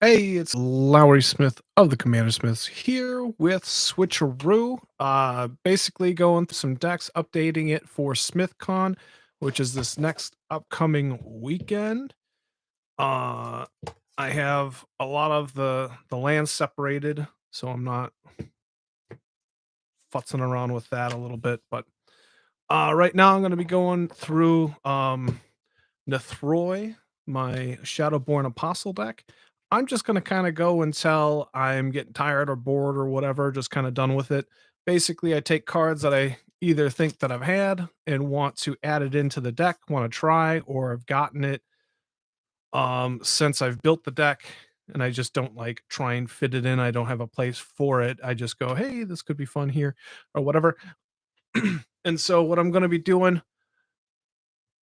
Hey, it's Lowry Smith of the CommanderSmiths here with Switcheroo. Basically going through some decks, updating it for SmithCon, which is this next upcoming weekend. Uh, I have a lot of the land separated, so I'm not futzing around with that a little bit. But right now I'm going to be going through Nethroy, my Shadowborn Apostle deck. I'm just going to kind of go until I'm getting tired or bored or whatever, just kind of done with it. Basically, I take cards that I either think that I've had and want to add it into the deck, want to try, or I've gotten it since I've built the deck and I just don't like try and fit it in. I don't have a place for it. I just go, hey, this could be fun here or whatever. And so what I'm going to be doing,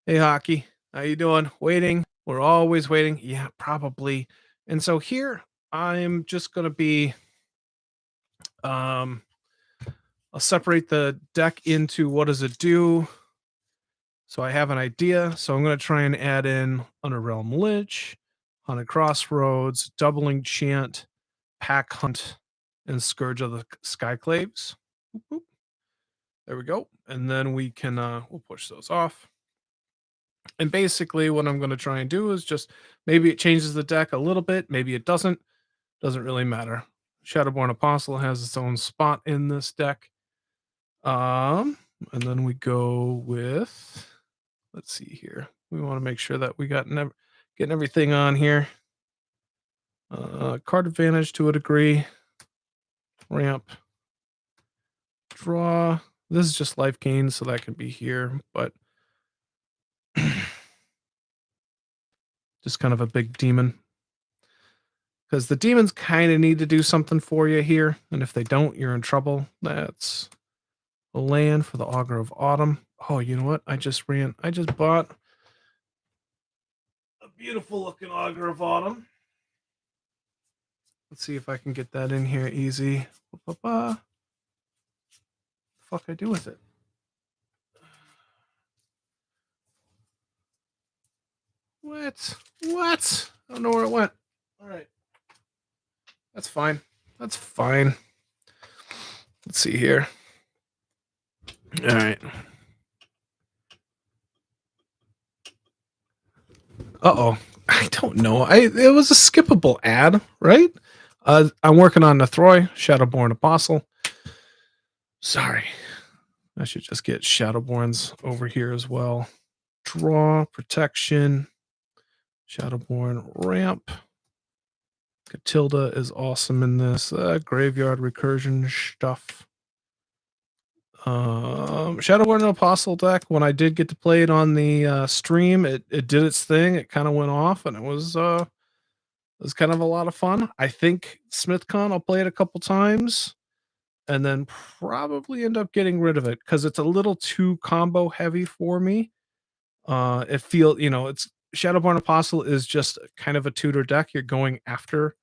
hey hockey, how you doing? Waiting. We're always waiting. Yeah, probably. And so here I'm just going to be I'll separate the deck into what does it do. So I have an idea. So I'm going to try and add in Underrealm Lich, Haunted Crossroads, Doubling Chant, Pack Hunt, and Scourge of the Skyclaves. Boop, boop. There we go. And then we can we'll push those off. And basically what I'm going to try and do is just maybe it changes the deck a little bit, maybe it doesn't really matter. Shadowborn Apostle has its own spot in this deck. And then we go with, let's see here. We want to make sure that we got getting everything on here. Card advantage to a degree. Ramp. Draw. This is just life gain, so that can be here, but just kind of a big demon. Because the demons kind of need to do something for you here, and if they don't, you're in trouble. That's a land for the Augur of Autumn. Oh, you know what? I just bought a beautiful looking Augur of Autumn. Let's see if I can get that in here easy. What the fuck I do with it? What? I don't know where it went. All right. That's fine. That's fine. Let's see here. All right. Uh-oh. I don't know. It was a skippable ad, right? I'm working on Nethroy, Shadowborn Apostle. Sorry. I should just get Shadowborns over here as well. Draw, protection, Shadowborn, ramp. Catilda is awesome in this. Graveyard recursion stuff. Shadowborn Apostle deck, when I did get to play it on the stream, it did its thing. It kind of went off, and it was kind of a lot of fun. I think SmithCon, I'll play it a couple times, and then probably end up getting rid of it because it's a little too combo heavy for me. It feels, it's Shadowborn Apostle is just kind of a tutor deck. You're going after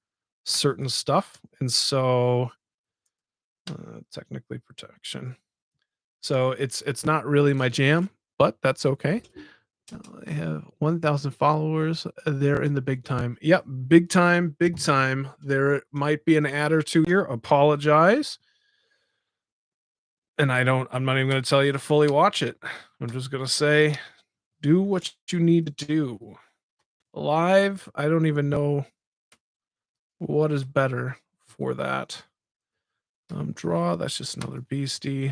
certain stuff, and so technically protection. So it's not really my jam, but that's okay. I have 1,000 followers. They're in the big time. Yep, big time, big time. There might be an ad or two here. Apologize. And I'm not even going to tell you to fully watch it. I'm just going to say, do what you need to do. Live, I don't even know what is better for that. Draw, that's just another beastie.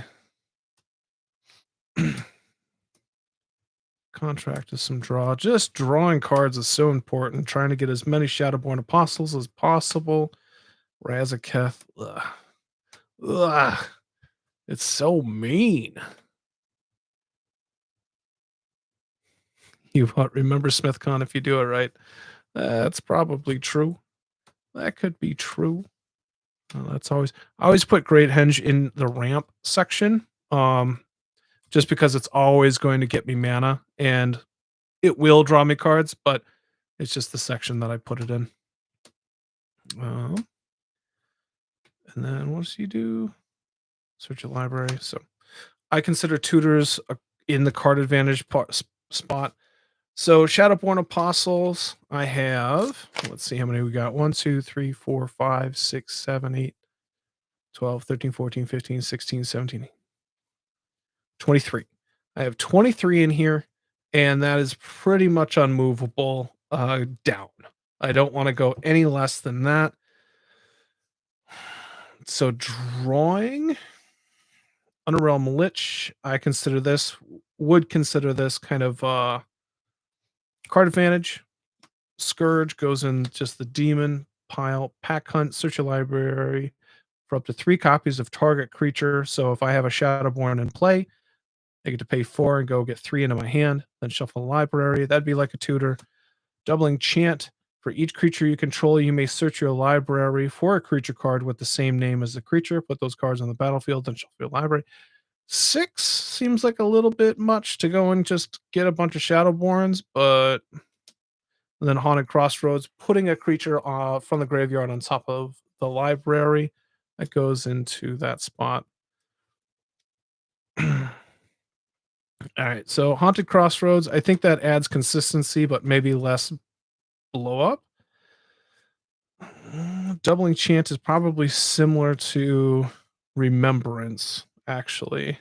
Contract is some draw. Just drawing cards is so important. Trying to get as many Shadowborn Apostles as possible. Razaketh. Ugh. Ugh. It's so mean. You won't remember SmithCon if you do it right. That's probably true. That could be true. That's I always put Great Henge in the ramp section. Just because it's always going to get me mana and it will draw me cards, but it's just the section that I put it in. And then what does he do? Search a library. So I consider tutors in the card advantage spot. So Shadowborn Apostles, I have, let's see how many we got. 1, 2, 3, 4, 5, 6, 7, 8, 12, 13, 14, 15, 16, 17, 23. I have 23 in here, and that is pretty much unmovable down. I don't want to go any less than that. So drawing Underrealm Lich, would consider this kind of card advantage. Scourge goes in just the demon pile. Pack Hunt, search your library for up to 3 copies of target creature. So if I have a Shadowborn in play, I get to pay 4 and go get 3 into my hand, then shuffle the library. That'd be like a tutor. Doubling Chant. For each creature you control, you may search your library for a creature card with the same name as the creature. Put those cards on the battlefield, then shuffle your library. 6 seems like a little bit much to go and just get a bunch of Shadowborns, but then Haunted Crossroads, putting a creature from the graveyard on top of the library. That goes into that spot. All right, so Haunted Crossroads, I think that adds consistency, but maybe less blow up. Doubling Chant is probably similar to Remembrance, actually.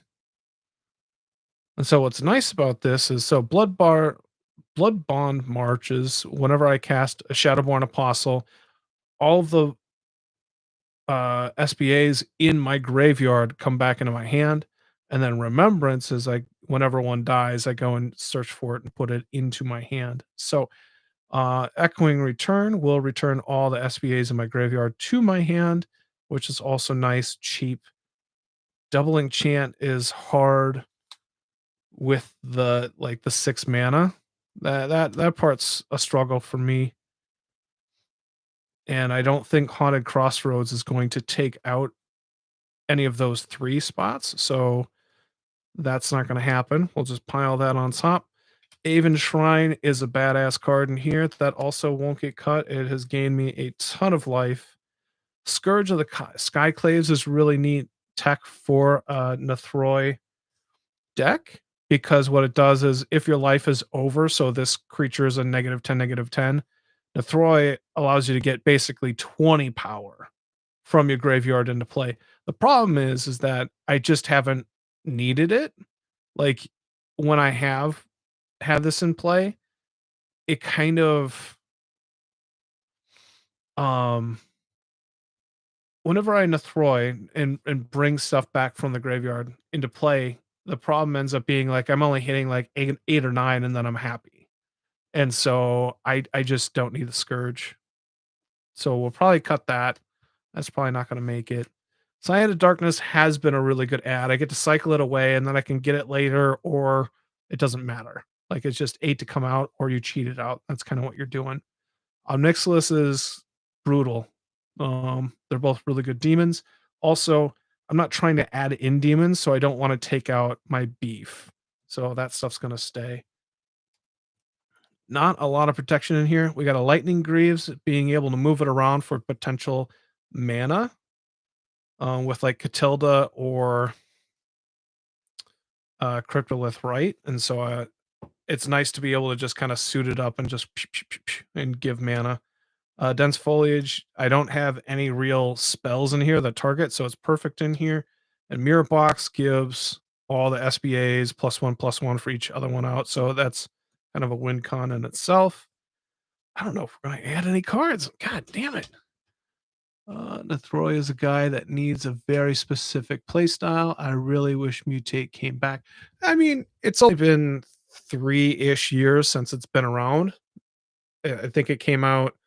And so what's nice about this is Blood Bond marches. Whenever I cast a Shadowborn Apostle, all of the SBAs in my graveyard come back into my hand, and then Remembrance is like whenever one dies, I go and search for it and put it into my hand. So Echoing Return will return all the SBAs in my graveyard to my hand, which is also nice, cheap. Doubling Chant is hard with the 6 mana. That part's a struggle for me. And I don't think Haunted Crossroads is going to take out any of those 3 spots, so that's not going to happen. We'll just pile that on top. Aven Shrine is a badass card in here. That also won't get cut. It has gained me a ton of life. Scourge of the Skyclaves is really neat tech for a Nathroi deck, because what it does is if your life is over, so this creature is a -10, -10, Nathroi allows you to get basically 20 power from your graveyard into play. The problem is that I just haven't needed it. Like, when I have had this in play, it kind of um whenever I Nathroi and bring stuff back from the graveyard into play, the problem ends up being like I'm only hitting like 8 or 9 and then I'm happy. And so I just don't need the Scourge. So we'll probably cut that. That's probably not going to make it. Cyan of Darkness has been a really good ad. I get to cycle it away and then I can get it later, or it doesn't matter. Like, it's just 8 to come out or you cheat it out. That's kind of what you're doing. Omnixilus is brutal. They're both really good demons. Also, I'm not trying to add in demons, so I don't want to take out my beef. So that stuff's going to stay. Not a lot of protection in here. We got a Lightning Greaves, being able to move it around for potential mana with like Catilda or Cryptolith Right. And so it's nice to be able to just kind of suit it up and just and give mana. Dense Foliage, I don't have any real spells in here that target, so it's perfect in here. And Mirror Box gives all the SBAs +1/+1 for each other one out, so that's kind of a win con in itself. I don't know if we're going to add any cards. God damn it. Nathroi is a guy that needs a very specific playstyle. I really wish Mutate came back. I mean, it's only been 3-ish years since it's been around. I think it came out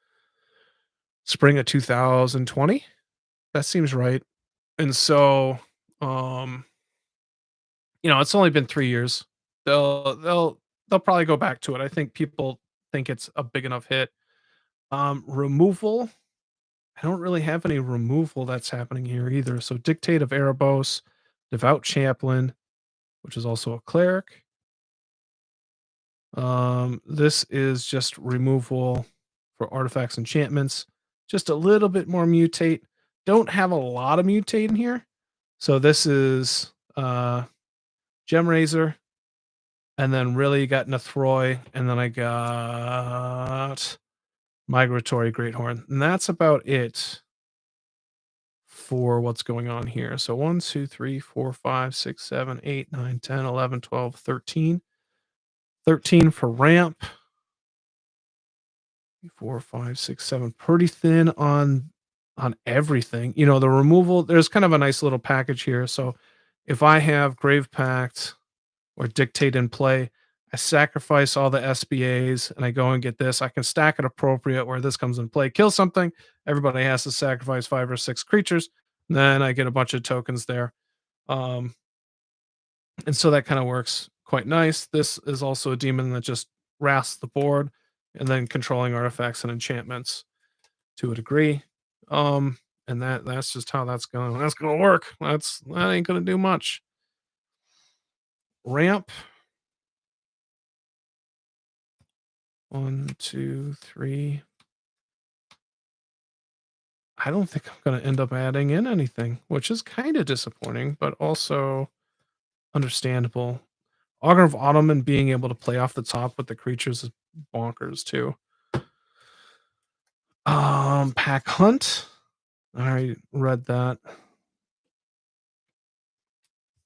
spring of 2020. That seems right. And so, it's only been 3 years. They'll probably go back to it. I think people think it's a big enough hit. Removal. I don't really have any removal that's happening here either. So Dictate of Erebos, Devout Chaplain, which is also a cleric. This is just removal for artifacts, enchantments. Just a little bit more mutate. Don't have a lot of mutate in here. So this is Gem Razor, And then really got Nethroy, and then I got Migratory Greathorn. And that's about it for what's going on here. So 1, 2, 3, 4, 5, 6, 7, 8, 9, 10, 11, 12, 13. 13 for ramp. 4, 5, 6, 7. Pretty thin on everything. You know, the removal, there's kind of a nice little package here. So if I have Grave Pact or Dictate in play, I sacrifice all the SBAs and I go and get this. I can stack it appropriate where this comes in play. Kill something. Everybody has to sacrifice 5 or 6 creatures. Then I get a bunch of tokens there. And so that kind of works quite nice. This is also a demon that just wraths the board and then controlling artifacts and enchantments to a degree. And that's just how that's gonna work. That ain't gonna do much. Ramp. 1, 2, 3. I don't think I'm gonna end up adding in anything, which is kind of disappointing, but also understandable. Augur of Autumn and being able to play off the top with the creatures is bonkers too. Pack Hunt. I read that.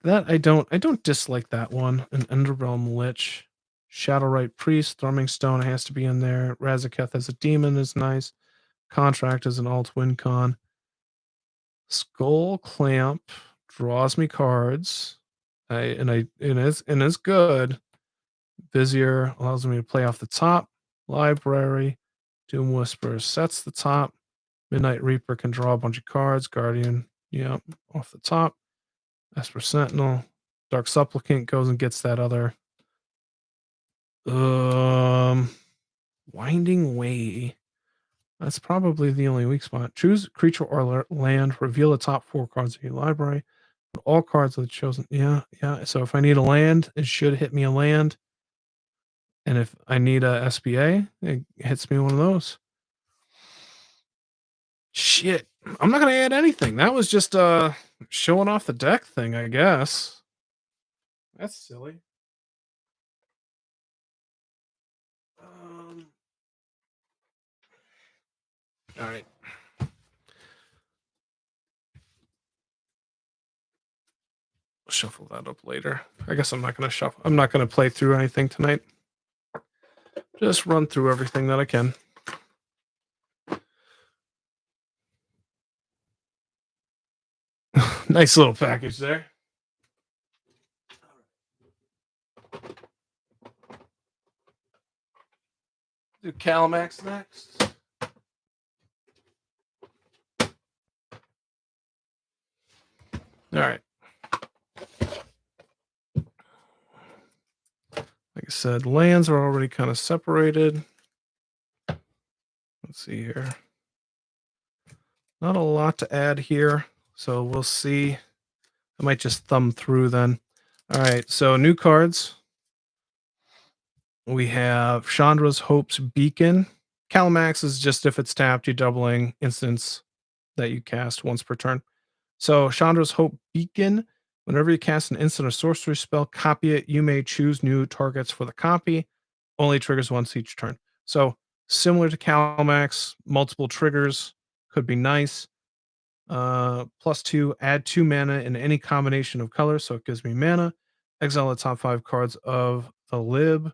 That I don't dislike that one. An Underrealm Lich. Shadowrite Priest, Thrumming Stone has to be in there. Razaketh as a demon is nice. Contract as an alt win con. Skull Clamp draws me cards. And it's good. Vizier allows me to play off the top. Library. Doom Whisperer sets the top. Midnight Reaper can draw a bunch of cards. Guardian, yeah, off the top. Esper Sentinel. Dark Supplicant goes and gets that other. Winding Way. That's probably the only weak spot. Choose creature or land. Reveal the top 4 cards of your library. All cards are chosen. Yeah. So if I need a land, it should hit me a land. And if I need a SBA, it hits me one of those. Shit. I'm not going to add anything. That was just showing off the deck thing, I guess. That's silly. All right. Shuffle that up later. I guess I'm not going to shuffle. I'm not going to play through anything tonight. Just run through everything that I can. Nice little package there. Do Calamax next. All right. Like I said, lands are already kind of separated. Let's see here. Not a lot to add here, so we'll see. I might just thumb through then. All right, so new cards. We have Chandra's Hope's Beacon. Calamax is just if it's tapped, you're doubling instants that you cast once per turn. So Chandra's Hope Beacon, whenever you cast an instant or sorcery spell, copy it. You may choose new targets for the copy. Only triggers once each turn. So similar to Calamax, multiple triggers could be nice. +2, add 2 mana in any combination of colors, so it gives me mana. Exile the top 5 cards of the lib.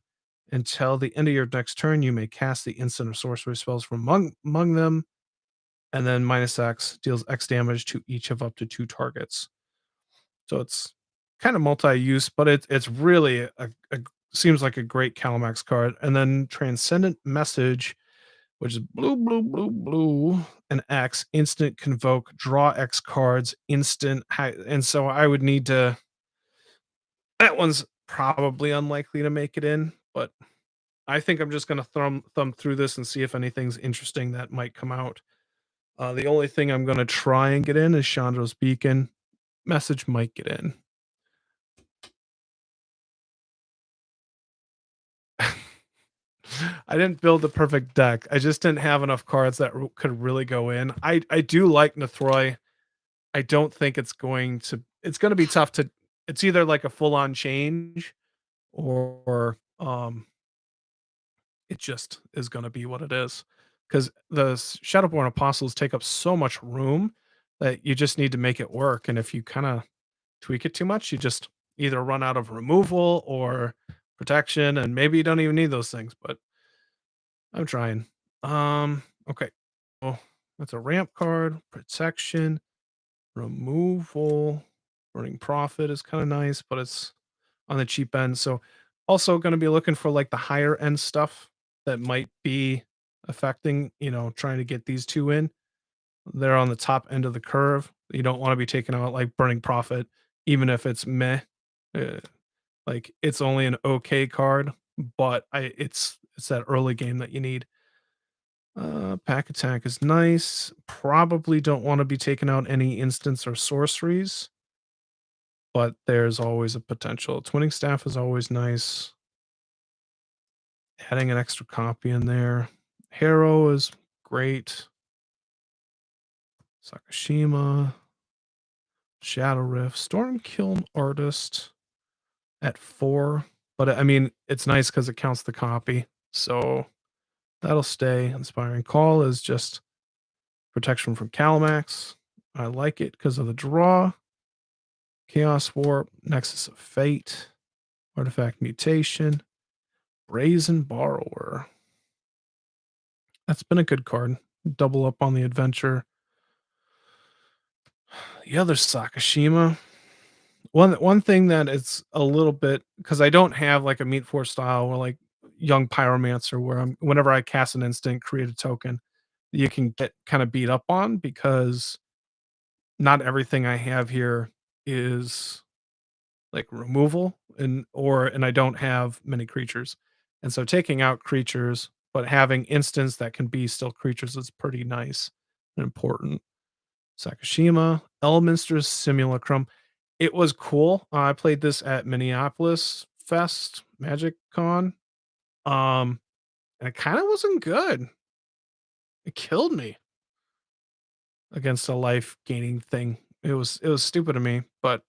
Until the end of your next turn, you may cast the instant or sorcery spells from among them. And then -X deals X damage to each of up to 2 targets. So it's kind of multi-use, but it's really seems like a great Calamax card. And then Transcendent Message, which is blue, and X, instant convoke, draw X cards, instant. And so I would need to. That one's probably unlikely to make it in, but I think I'm just going to thumb through this and see if anything's interesting that might come out. The only thing I'm going to try and get in is Chandra's Beacon. Message might get in. I didn't build the perfect deck. I just didn't have enough cards that could really go in. I do like Nethroy. I don't think it's going to be tough to. It's either like a full on change or it just is going to be what it is. Because the Shadowborn Apostles take up so much room that you just need to make it work. And if you kind of tweak it too much, you just either run out of removal or protection, and maybe you don't even need those things. But I'm trying. Okay. Oh, that's a ramp card, protection, removal, burning profit is kind of nice, but it's on the cheap end. So also going to be looking for like the higher end stuff that might be affecting, trying to get these two in. They're on the top end of the curve. You don't want to be taking out like burning profit, even if it's meh. Uh, like it's only an okay card, but it's that early game that you need. Pack attack is nice. Probably don't want to be taking out any instants or sorceries, but there's always a potential. Twinning staff is always nice. Adding an extra copy in there. Harrow is great. Sakashima, Shadow Rift, Storm Kiln Artist at 4. But I mean, it's nice because it counts the copy. So that'll stay. Inspiring Call is just protection from Calmax. I like it because of the draw. Chaos Warp, Nexus of Fate, Artifact Mutation, Brazen Borrower. That's been a good card. Double up on the adventure. The other Sakashima. One thing that is a little bit, because I don't have like a Meat Force style or like Young Pyromancer where whenever I cast an instant, create a token, you can get kind of beat up on because not everything I have here is like removal and I don't have many creatures. And so taking out creatures, but having instants that can be still creatures is pretty nice and important. Sakashima, Elminster's Simulacrum. It was cool. I played this at Minneapolis Fest, Magic Con. And it kind of wasn't good. It killed me against a life gaining thing. It was stupid of me, but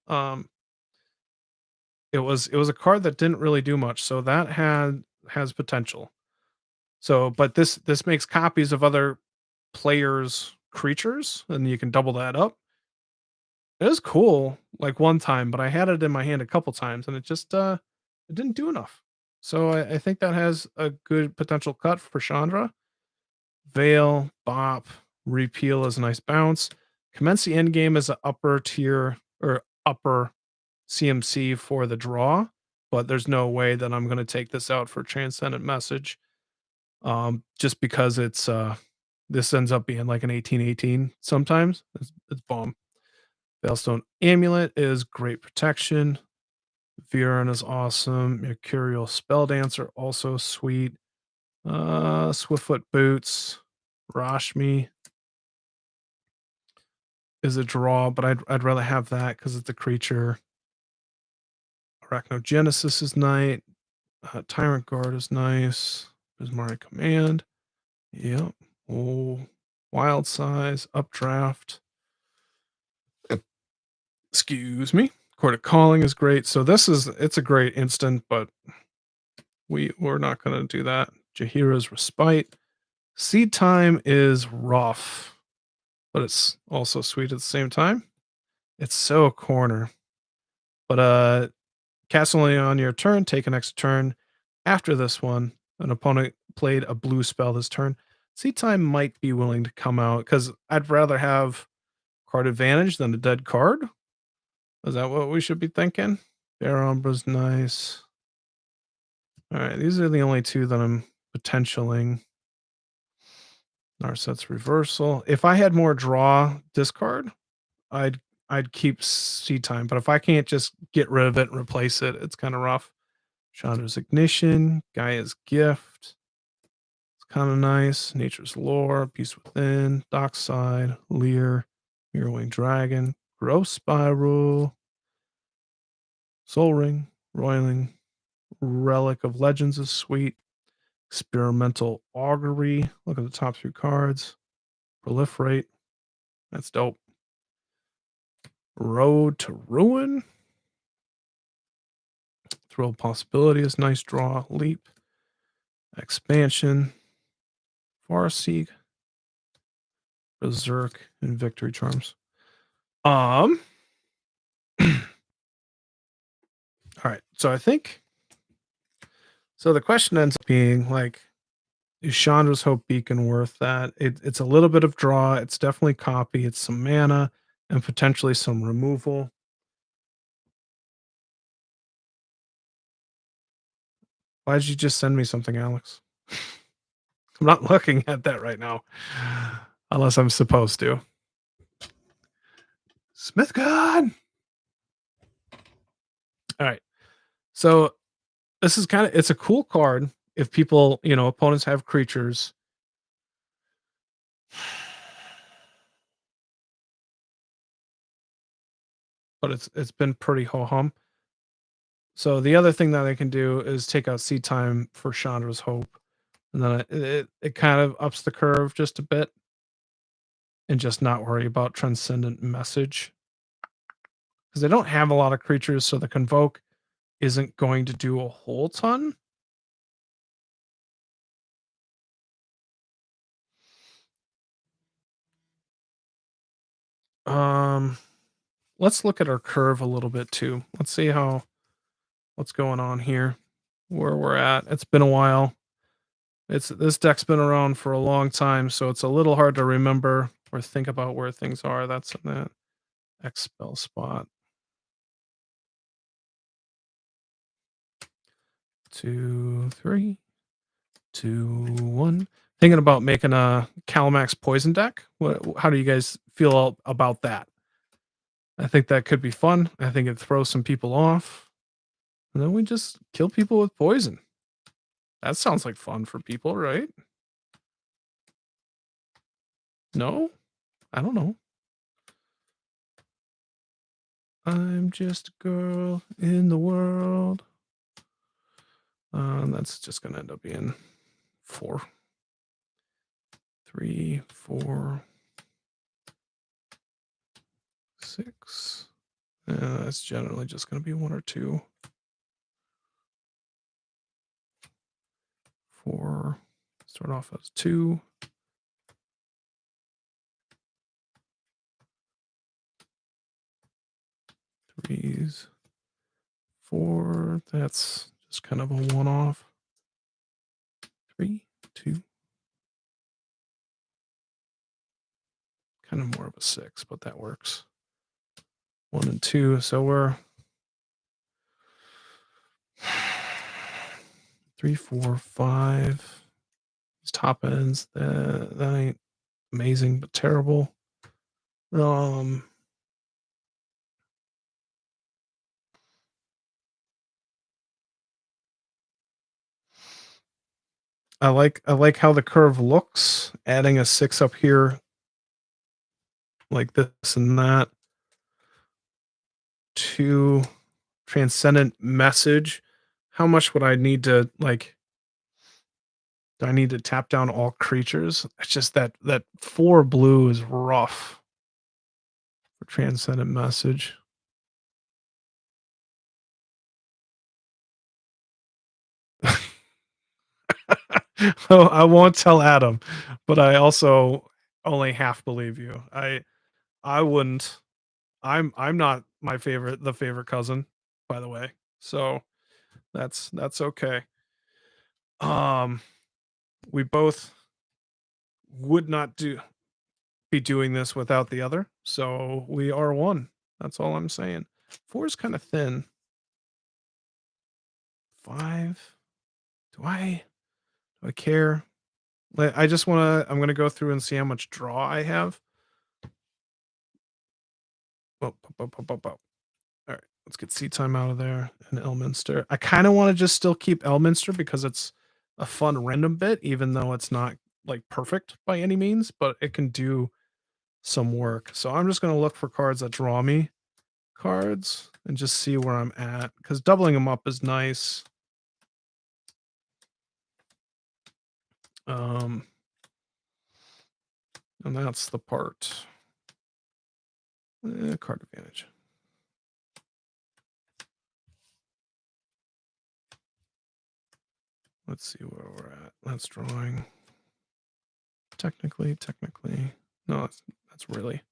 it was a card that didn't really do much. So that has potential. So, but this makes copies of other players' creatures, and you can double that up. It was cool, like one time, but I had it in my hand a couple times, and it didn't do enough. So I think that has a good potential cut for Chandra. Veil, Bop, Repeal is a nice bounce. Commence the end game as an upper tier or upper CMC for the draw, but there's no way that I'm going to take this out for Transcendent Message. Just because this ends up being like an 18/18 sometimes. It's bomb. Veilstone Amulet is great protection. Viren is awesome. Mercurial Spell Dancer also sweet. Swiftfoot Boots, Rashmi is a draw, but I'd rather have that because it's a creature. Arachnogenesis is nice. Tyrant Guard is nice. Prismatic Command. Yep. Oh, Wild Size, Updraft. Excuse me. Court of Calling is great. So it's a great instant, but we're not going to do that. Jahira's Respite. Seed Time is rough, but it's also sweet at the same time. It's so corner. But cast only on your turn, take an extra turn. After this one, an opponent played a blue spell this turn. Seed Time might be willing to come out because I'd rather have card advantage than a dead card. Is that what we should be thinking? Bear Umbra's nice. All right, these are the only two that I'm potentialing. Narset's Reversal. If I had more draw discard, I'd keep Seed Time, but if I can't just get rid of it and replace it, it's kind of rough. Chandra's Ignition, Gaia's Gift. It's kind of nice. Nature's Lore, Peace Within, Dockside, Lear, Mirrorwing Dragon, Growth Spiral, Soul Ring, Roiling, Relic of Legends is sweet. Experimental Augury. Look at the top 3 cards. Proliferate. That's dope. Road to Ruin. Thrill Possibility is nice draw. Leap. Expansion. Farseek. Berserk. And Victory Charms. All right. So I think. So the question ends up being like, is Chandra's Hope Beacon worth that? It's a little bit of draw. It's definitely copy. It's some mana and potentially some removal. Why did you just send me something, Alex? I'm not looking at that right now. Unless I'm supposed to. SmithCon! All right. So this is it's a cool card if people, opponents have creatures. But it's been pretty ho-hum. So the other thing that I can do is take out Seed Time for Chandra's Hope. And then it kind of ups the curve just a bit. And just not worry about Transcendent Message. Because they don't have a lot of creatures, so the Convoke isn't going to do a whole ton. Let's look at our curve a little bit too. Let's see what's going on here, where we're at. It's been a while. This deck's been around for a long time, so it's a little hard to remember or think about where things are. That's in that Expel spot. 2, 3, 2, 1. Thinking about making a Calamax poison deck. How do you guys feel about that? I think that could be fun. I think it throws some people off. And then we just kill people with poison. That sounds like fun for people, right? No? I don't know. I'm just a girl in the world. That's just going to end up being 4. 3, 4, 6. That's generally just going to be 1 or 2. 4. Start off as 2. 3s. 4. That's just kind of a one-off. 3, 2. Kind of more of a 6, but that works. 1 and 2. So we're 3, 4, 5. These top ends, that ain't amazing, but terrible. I like how the curve looks. Adding a 6 up here, like this and that. 2 Transcendent Message. How much would I need to like? Do I need to tap down all creatures? It's just that 4 blue is rough for Transcendent Message. Oh, I won't tell Adam, but I also only half believe you. I wouldn't. I'm not the favorite cousin, by the way. So that's okay. We both would not be doing this without the other. So we are one. That's all I'm saying. 4 is kind of thin. 5. Do I care? I just want to. I'm going to go through and see how much draw I have. Oh, all right, let's get Seed Time out of there and Elminster. I kind of want to just still keep Elminster because it's a fun random bit, even though it's not like perfect by any means, but it can do some work. So I'm just going to look for cards that draw me cards and just see where I'm at, because doubling them up is nice. And that's the part. Card advantage. Let's see where we're at. That's drawing. Technically. No, that's really.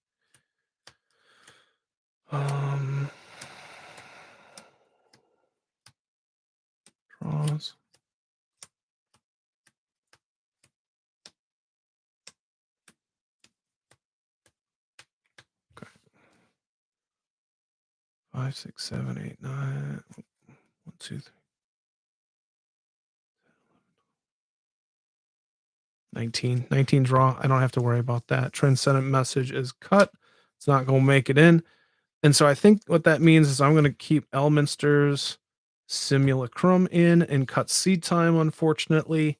Draws. Okay. 5, 6, 7, 8, 9. 1, 2, 3. 19 draw. I don't have to worry about that. Transcendent Message is cut. It's not going to make it in. And so I think what that means is I'm going to keep Elminster's Simulacrum in and cut Seed Time, unfortunately.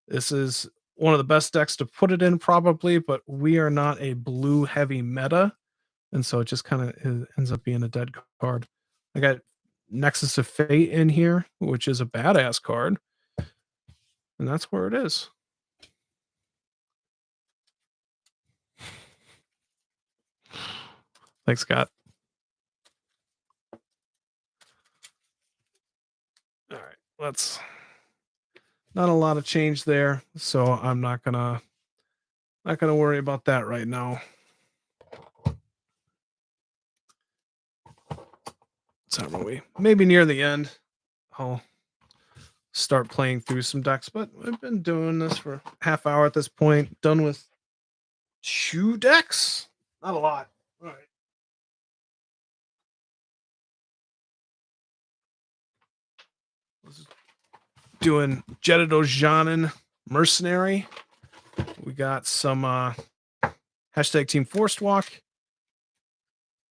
This is one of the best decks to put it in, probably, but we are not a blue heavy meta. And so it just kind of ends up being a dead card. I got Nexus of Fate in here, which is a badass card. And that's where it is. Thanks, Scott. All right, let's. Not a lot of change there, so I'm not gonna worry about that right now. So maybe near the end, I'll start playing through some decks. But I've been doing this for half hour at this point. Done with 2 decks, not a lot. All right. Doing Jedidozhanan Mercenary. We got some hashtag Team Forced Walk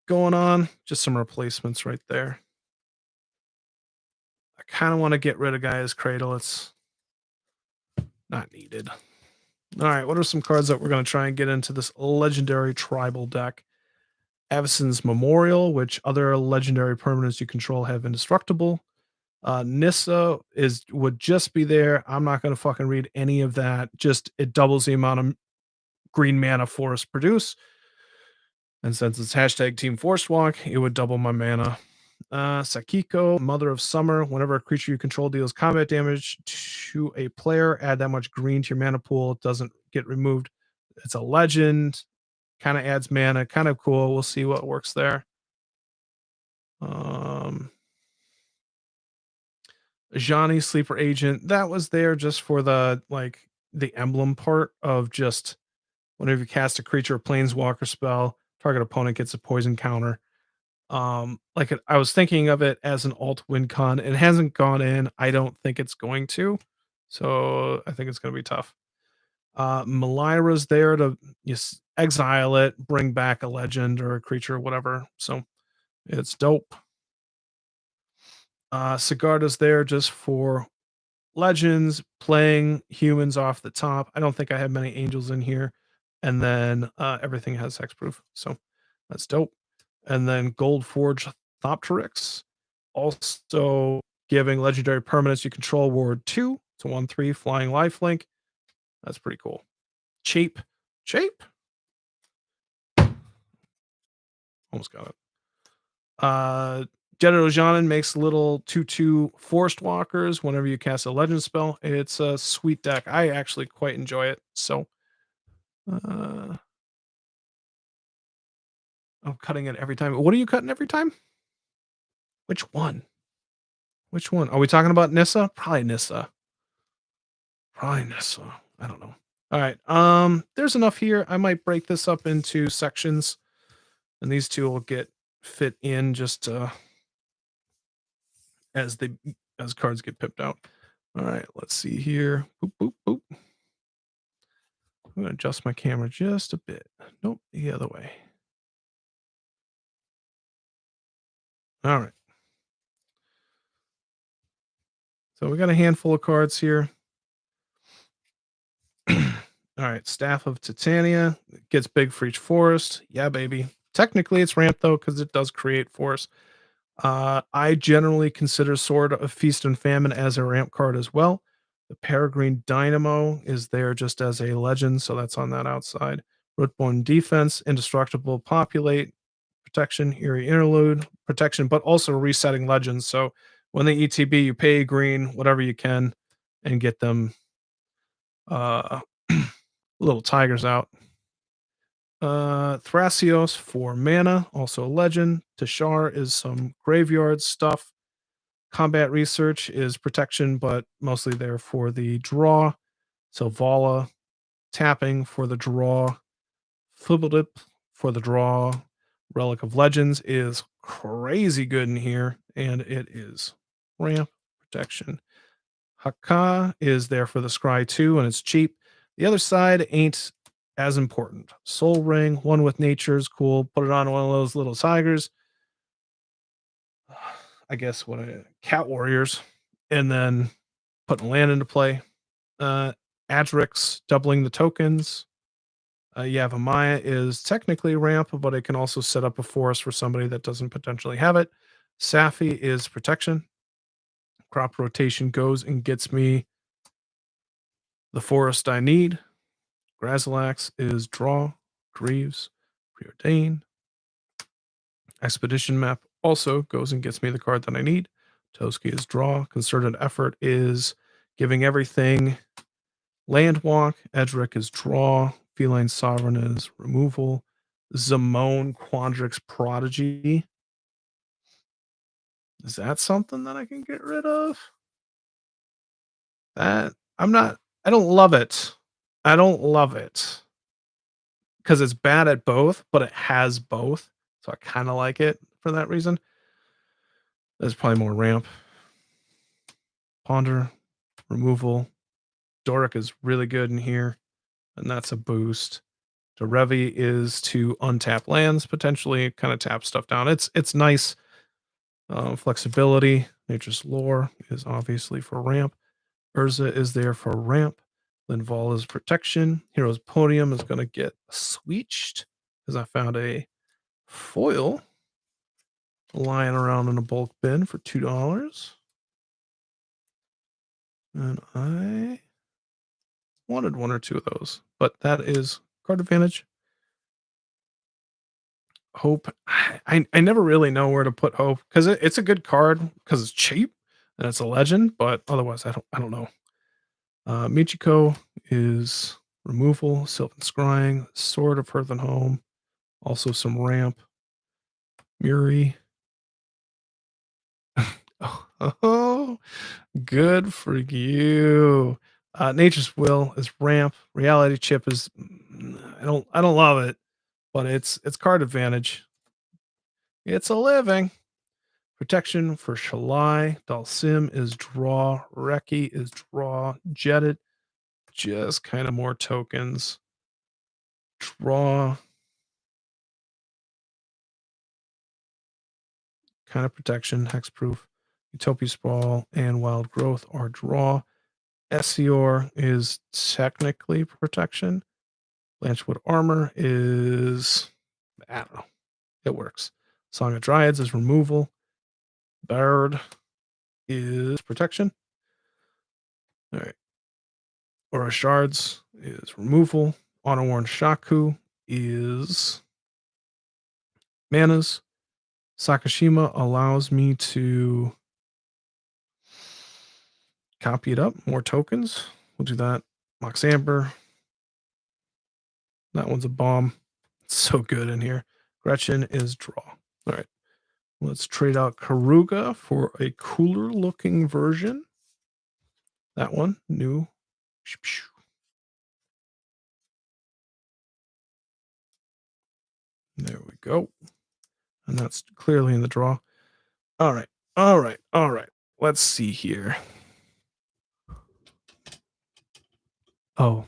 going on. Just some replacements right there. I kind of want to get rid of Gaia's Cradle. It's not needed. All right, what are some cards that we're going to try and get into this legendary tribal deck? Avacyn's Memorial, which other legendary permanents you control have indestructible. Nissa would just be there. I'm not going to fucking read any of that. Just it doubles the amount of green mana forests produce. And since it's hashtag Team Force Walk, it would double my mana. Sakiko, Mother of Summer. Whenever a creature you control deals combat damage to a player, add that much green to your mana pool. It doesn't get removed. It's a legend. Kind of adds mana. Kind of cool. We'll see what works there. Ajani, Sleeper Agent. That was there just for the emblem part of just whenever you cast a creature or planeswalker spell, target opponent gets a poison counter. I was thinking of it as an alt win con. It hasn't gone in. I don't think it's going to. So I think it's going to be tough. Malira's there to just exile it, bring back a legend or a creature or whatever. So it's dope. Sigarda's there just for legends, playing humans off the top. I don't think I have many angels in here. And then everything has hexproof. So that's dope. And then Gold Forge Thopterix, also giving legendary permanents you control Ward 2 to 1/3 flying lifelink. That's pretty cool. Cheap. Almost got it. Jedidozhanan makes little 2/2 forest walkers whenever you cast a legend spell. It's a sweet deck. I actually quite enjoy it. So I'm cutting it every time. What are you cutting every time? Which one? Are we talking about Nissa? Probably Nissa. I don't know. All right. There's enough here. I might break this up into sections, and these two will get fit in just as cards get pipped out. All right, let's see here. Boop, boop, boop. I'm going to adjust my camera just a bit. Nope, the other way. All right. So we got a handful of cards here. All right, Staff of Titania gets big for each forest. Yeah, baby. Technically, it's ramped, though, because it does create force. I generally consider Sword of Feast and Famine as a ramp card as well. The Peregrine Dynamo is there just as a legend, so that's on that outside. Rootborn Defense, Indestructible, Populate, Protection, Eerie Interlude, Protection, but also resetting legends. So when they ETB, you pay green, whatever you can. and get them little tigers out. Thrasios for mana, also a legend. Tashar is some graveyard stuff. Combat research is protection, but mostly there for the draw. So Vala tapping for the draw. Flibbledip for the draw. Relic of Legends is crazy good in here, and it is ramp protection. Haka is there for the scry too, and it's cheap. The other side ain't as important. Soul Ring, one with nature is cool. Put it on one of those little tigers. I guess what cat warriors, and then putting land into play. Adrix doubling the tokens. Yavimaya is technically ramp, but it can also set up a forest for somebody that doesn't potentially have it. Safi is protection. Crop rotation goes and gets me the forest I need. Grazilax is draw. Greaves, preordain. Expedition map also goes and gets me the card that I need. Toski is draw. Concerted effort is giving everything. Landwalk. Edric is draw. Feline Sovereign is removal. Zamone Quandrix Prodigy. Is that something that I can get rid of? That I don't love it. I don't love it. Because it's bad at both, but it has both. So I kind of like it for that reason. There's probably more ramp. Ponder, removal. Doric is really good in here, and that's a boost. Derevi is to untap lands, potentially kind of tap stuff down. It's nice. Flexibility. Nature's Lore is obviously for ramp. Urza is there for ramp. Linval is protection. Hero's Podium is going to get switched because I found a foil lying around in a bulk bin for $2. And I wanted one or two of those, but that is card advantage. Hope. I never really know where to put Hope because it's a good card because it's cheap and it's a legend, but otherwise I don't know. Michiko is removal, Sylvan Scrying, Sword of Hearth and Home, also some ramp. Muri. Oh, good for you. Nature's Will is ramp. Reality Chip is I don't love it, but it's card advantage. It's a living. Protection for Shalai. Dalsim is draw. Reki is draw. Jetted. Just kind of more tokens. Draw. Kind of protection. Hexproof. Utopia Sprawl and Wild Growth are draw. Essior is technically protection. Blanchwood Armor is, I don't know. It works. Song of Dryads is removal. Bard is protection. All right. Aura Shards is removal. Honor Worn Shaku is manas. Sakashima allows me to copy it up. More tokens. We'll do that. Mox Amber. That one's a bomb. It's so good in here. Gretchen is draw. All right. Let's trade out Karuga for a cooler looking version. That one, new. There we go. And that's clearly in the draw. All right. All right. All right. Let's see here. Oh.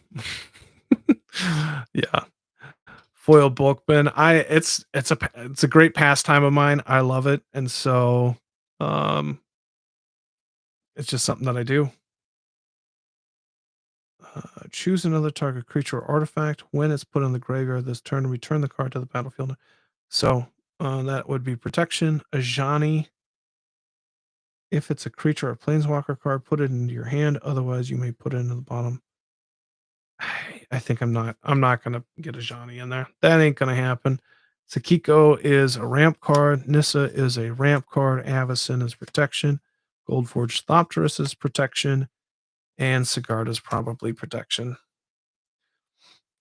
Yeah. Foil bulk bin. It's a great pastime of mine. I love it. And so it's just something that I do. Choose another target creature or artifact. When it's put on the graveyard this turn, return the card to the battlefield. So that would be protection. Ajani. If it's a creature or planeswalker card, put it into your hand. Otherwise, you may put it into the bottom. I think I'm not gonna get Ajani in there. That ain't gonna happen. Sakiko is a ramp card. Nissa is a ramp card. Avacyn is protection. Goldforged Thopterus is protection. And Sigarda's probably protection.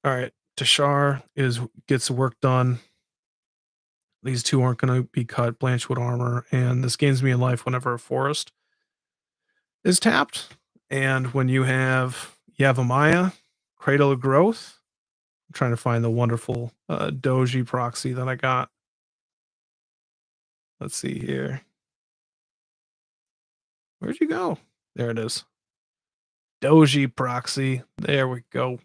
All right. Tashar gets the work done. These two aren't going to be cut. Blanchwood Armor. And this gains me a life whenever a forest is tapped. And when you have Yavimaya, Cradle of Growth, I'm trying to find the wonderful Doji proxy that I got. Let's see here. Where'd you go? There it is. Doji proxy. There we go.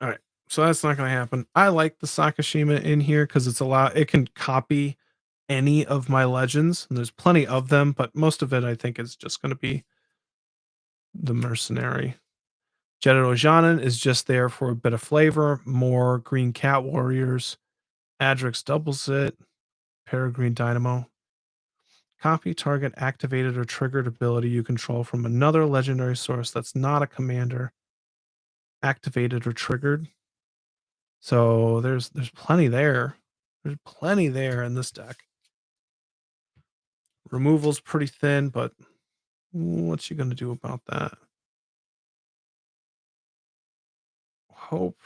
All right. So that's not going to happen. I like the Sakashima in here because it can copy any of my legends, and there's plenty of them, but most of it I think is just going to be the mercenary. Jeddo Janin is just there for a bit of flavor. More green cat warriors. Adrix doubles it. Peregrine Dynamo. Copy target activated or triggered ability you control from another legendary source that's not a commander. Activated or triggered. So there's plenty there. There's plenty there in this deck. Removal's pretty thin, but what's you gonna do about that? Hope.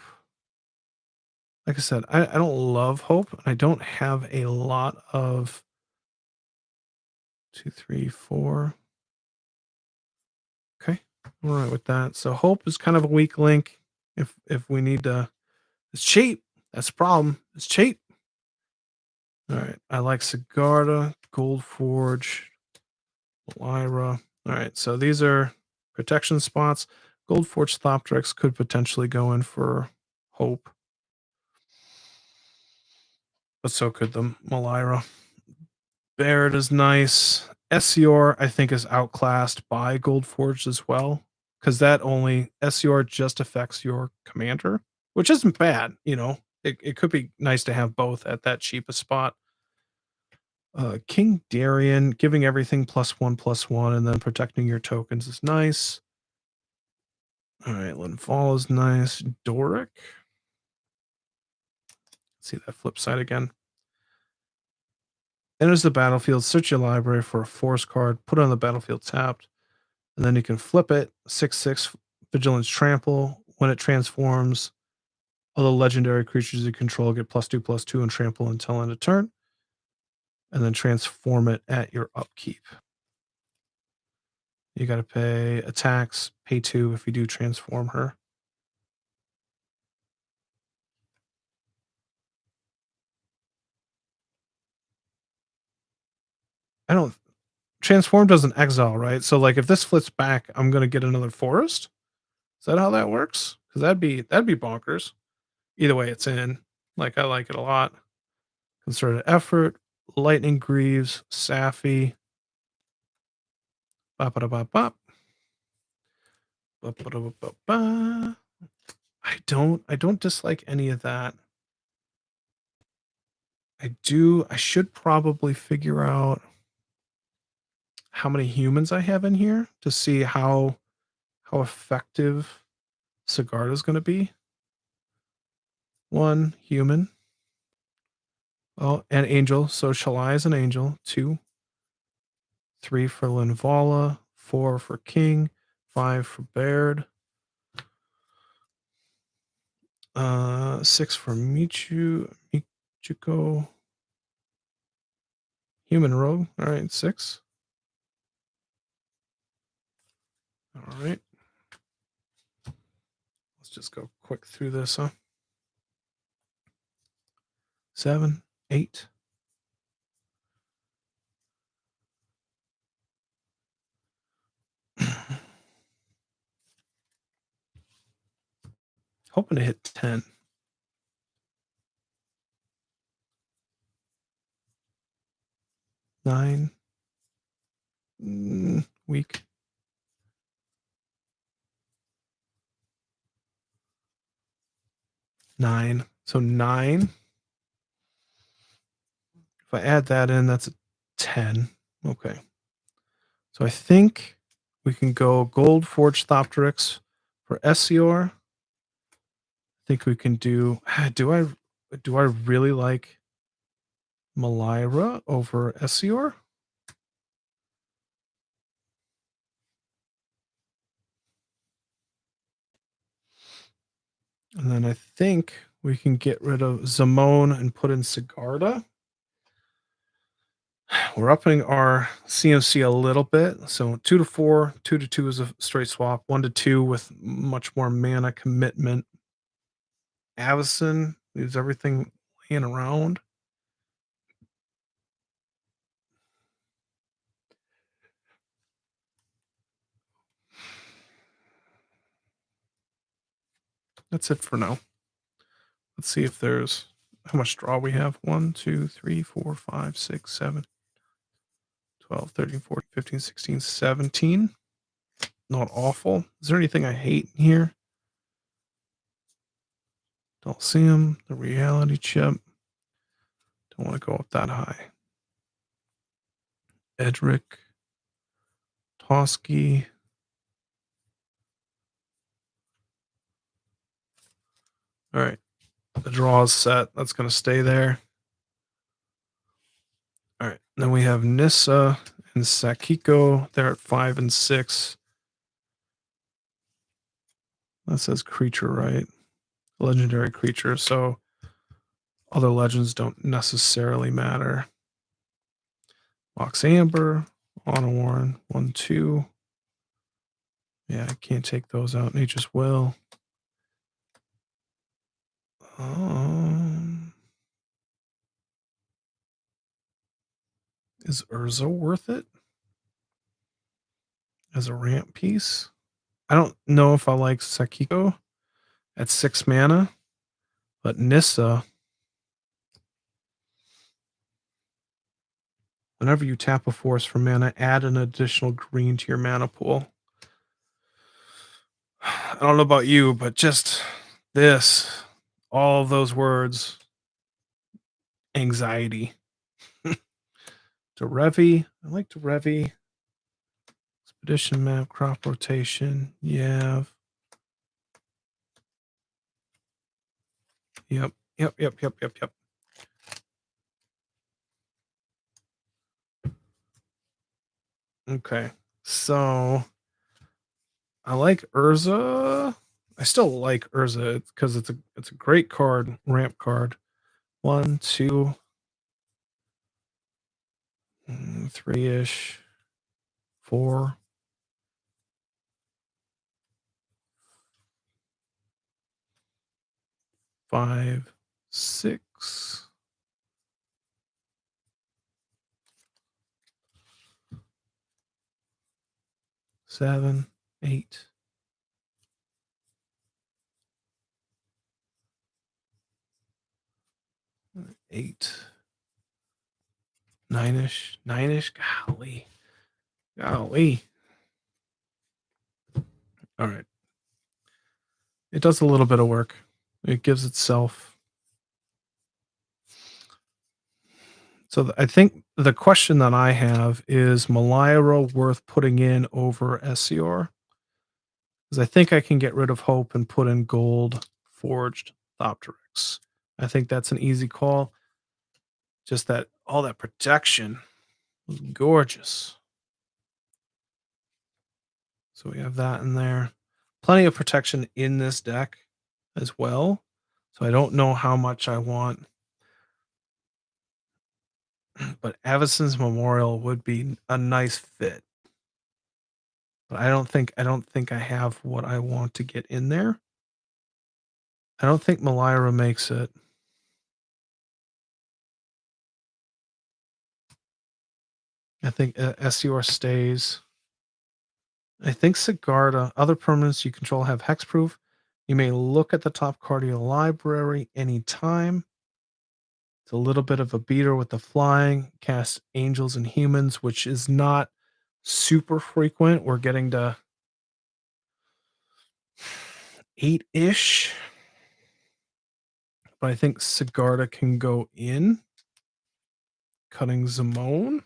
Like I said, I don't love Hope. I don't have a lot of 2, 3, 4. Okay. All right with that. So Hope is kind of a weak link if we need to. It's cheap. That's the problem. It's cheap. All right. I like Sigarda, Gold Forge, Lyra. All right. So these are protection spots. Gold Forge Thopteryx could potentially go in for Hope. But so could the Malira. Barrett is nice. Essior, I think, is outclassed by Gold Forge as well. Because Essior just affects your commander, which isn't bad, you know. It could be nice to have both at that cheapest spot. King Darien, giving everything +1/+1 and then protecting your tokens is nice. All right, Linval is nice. Doric. Let's see that flip side again. Enters the battlefield, search your library for a force card, put it on the battlefield tapped, and then you can flip it. 6/6 Vigilance Trample. When it transforms, all the legendary creatures you control get +2/+2 and trample until end of turn. And then transform it at your upkeep. You got to pay attacks, pay 2 if you do transform her. Transform doesn't exile, right? So like if this flips back, I'm going to get another forest. Is that how that works? Because that'd be bonkers. Either way, it's in. Like I like it a lot. Concerted effort, lightning greaves, Safi. Bop bop bop bop. I don't dislike any of that. I should probably figure out how many humans I have in here to see how effective Sigarda is going to be. 1 human. Oh, and angel. So Shalai is an angel. 2. 3 for Linvala. 4 for King. 5 for Baird. 6 for Michuko. Human rogue. All right, 6. All right. Let's just go quick through this, huh? 7, 8. Hoping to hit 10. 9. Weak. 9. So 9. If I add that in, that's a 10. Okay. So I think we can go Gold Forge Thopteryx for Essior. I think we can do I really like Malira over Essior? And then I think we can get rid of Zamone and put in Sigarda. We're upping our CMC a little bit. So 2 to 4, 2 to 2 is a straight swap, 1 to 2 with much more mana commitment. Avison leaves everything laying around. That's it for now. Let's see if there's how much draw we have. 1, 2, 3, 4, 5, 6, 7, 12, 13, 14, 15, 16, 17. Not awful. Is there anything I hate in here? Don't see him. The reality chip. Don't want to go up that high. Edric. Toski. All right. The draw is set. That's going to stay there. All right. Then we have Nissa and Sakiko. They're at 5 and 6. That says creature, right? Legendary creature. So other legends don't necessarily matter. Box Amber, Honor Warren, 1, 2. Yeah, I can't take those out. Nature's Will. Is Urza worth it as a ramp piece? I don't know if I like Sakiko at 6 mana, but Nissa, whenever you tap a forest for mana, add an additional green to your mana pool. I don't know about you, but just this, all of those words, anxiety. Derevi, I like Derevi. Expedition map, crop rotation, yeah. Yep. Okay, so I like Urza. I still like Urza because it's a great card, ramp card. 1, 2, 3-ish, 4. 5, 6. 7, 8. 8. 9-ish. 9-ish. Golly. All right. It does a little bit of work. It gives itself. So I think the question that I have is Malira worth putting in over Essior? Because I think I can get rid of Hope and put in gold forged Thopteryx. I think that's an easy call. Just that all that protection was gorgeous. So we have that in there. Plenty of protection in this deck as well. So I don't know how much I want. But Avison's Memorial would be a nice fit. But I don't think I have what I want to get in there. I don't think Malira makes it. I think SUR stays. I think Sigarda, other permanents you control have hexproof. You may look at the top card of your library anytime. It's a little bit of a beater with the flying. Cast Angels and Humans, which is not super frequent. We're getting to 8-ish. But I think Sigarda can go in. Cutting Zamone.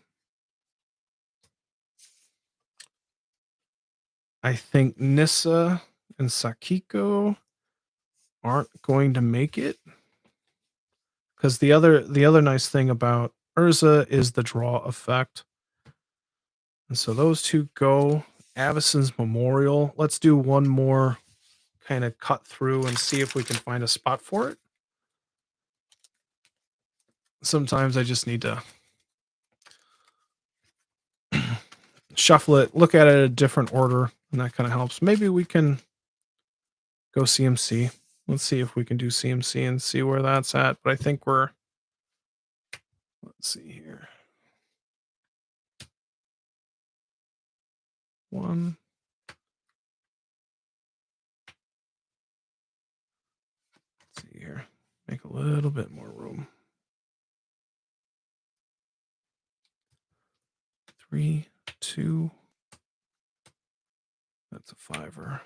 I think Nissa and Sakiko aren't going to make it. Because the other nice thing about Urza is the draw effect. And so those two go. Avison's Memorial. Let's do one more kind of cut through and see if we can find a spot for it. Sometimes I just need to shuffle it, look at it in a different order, and that kind of helps. Maybe we can go CMC. Let's see if we can do CMC and see where that's at. But I think let's see here. 1. Let's see here. Make a little bit more room. 3, 2. That's a 5er.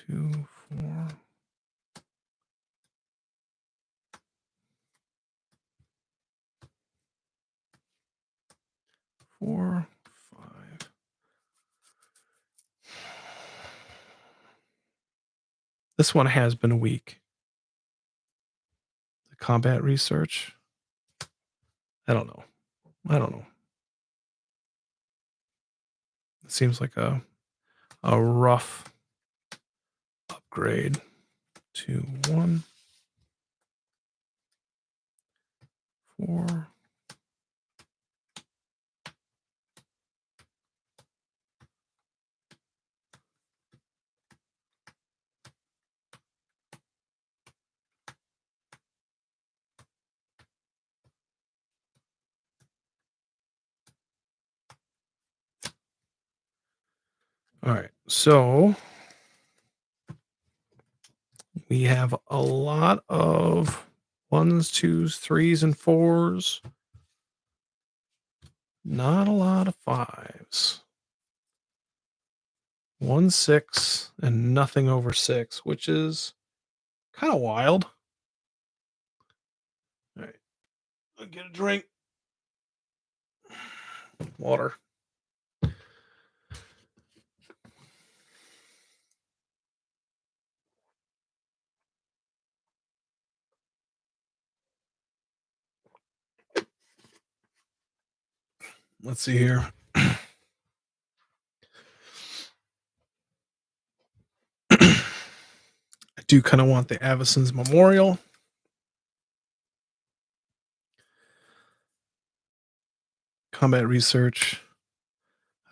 2, 4. 4, 5. This one has been weak. The combat research. I don't know. It seems like a rough upgrade. 2, 1. 4. All right, so we have a lot of 1s, 2s, 3s, and 4s. Not a lot of 5s. 1, 6, and nothing over 6, which is kind of wild. All right, I'll get a drink. Water. Let's see here. I do kind of want the Avison's Memorial. Combat research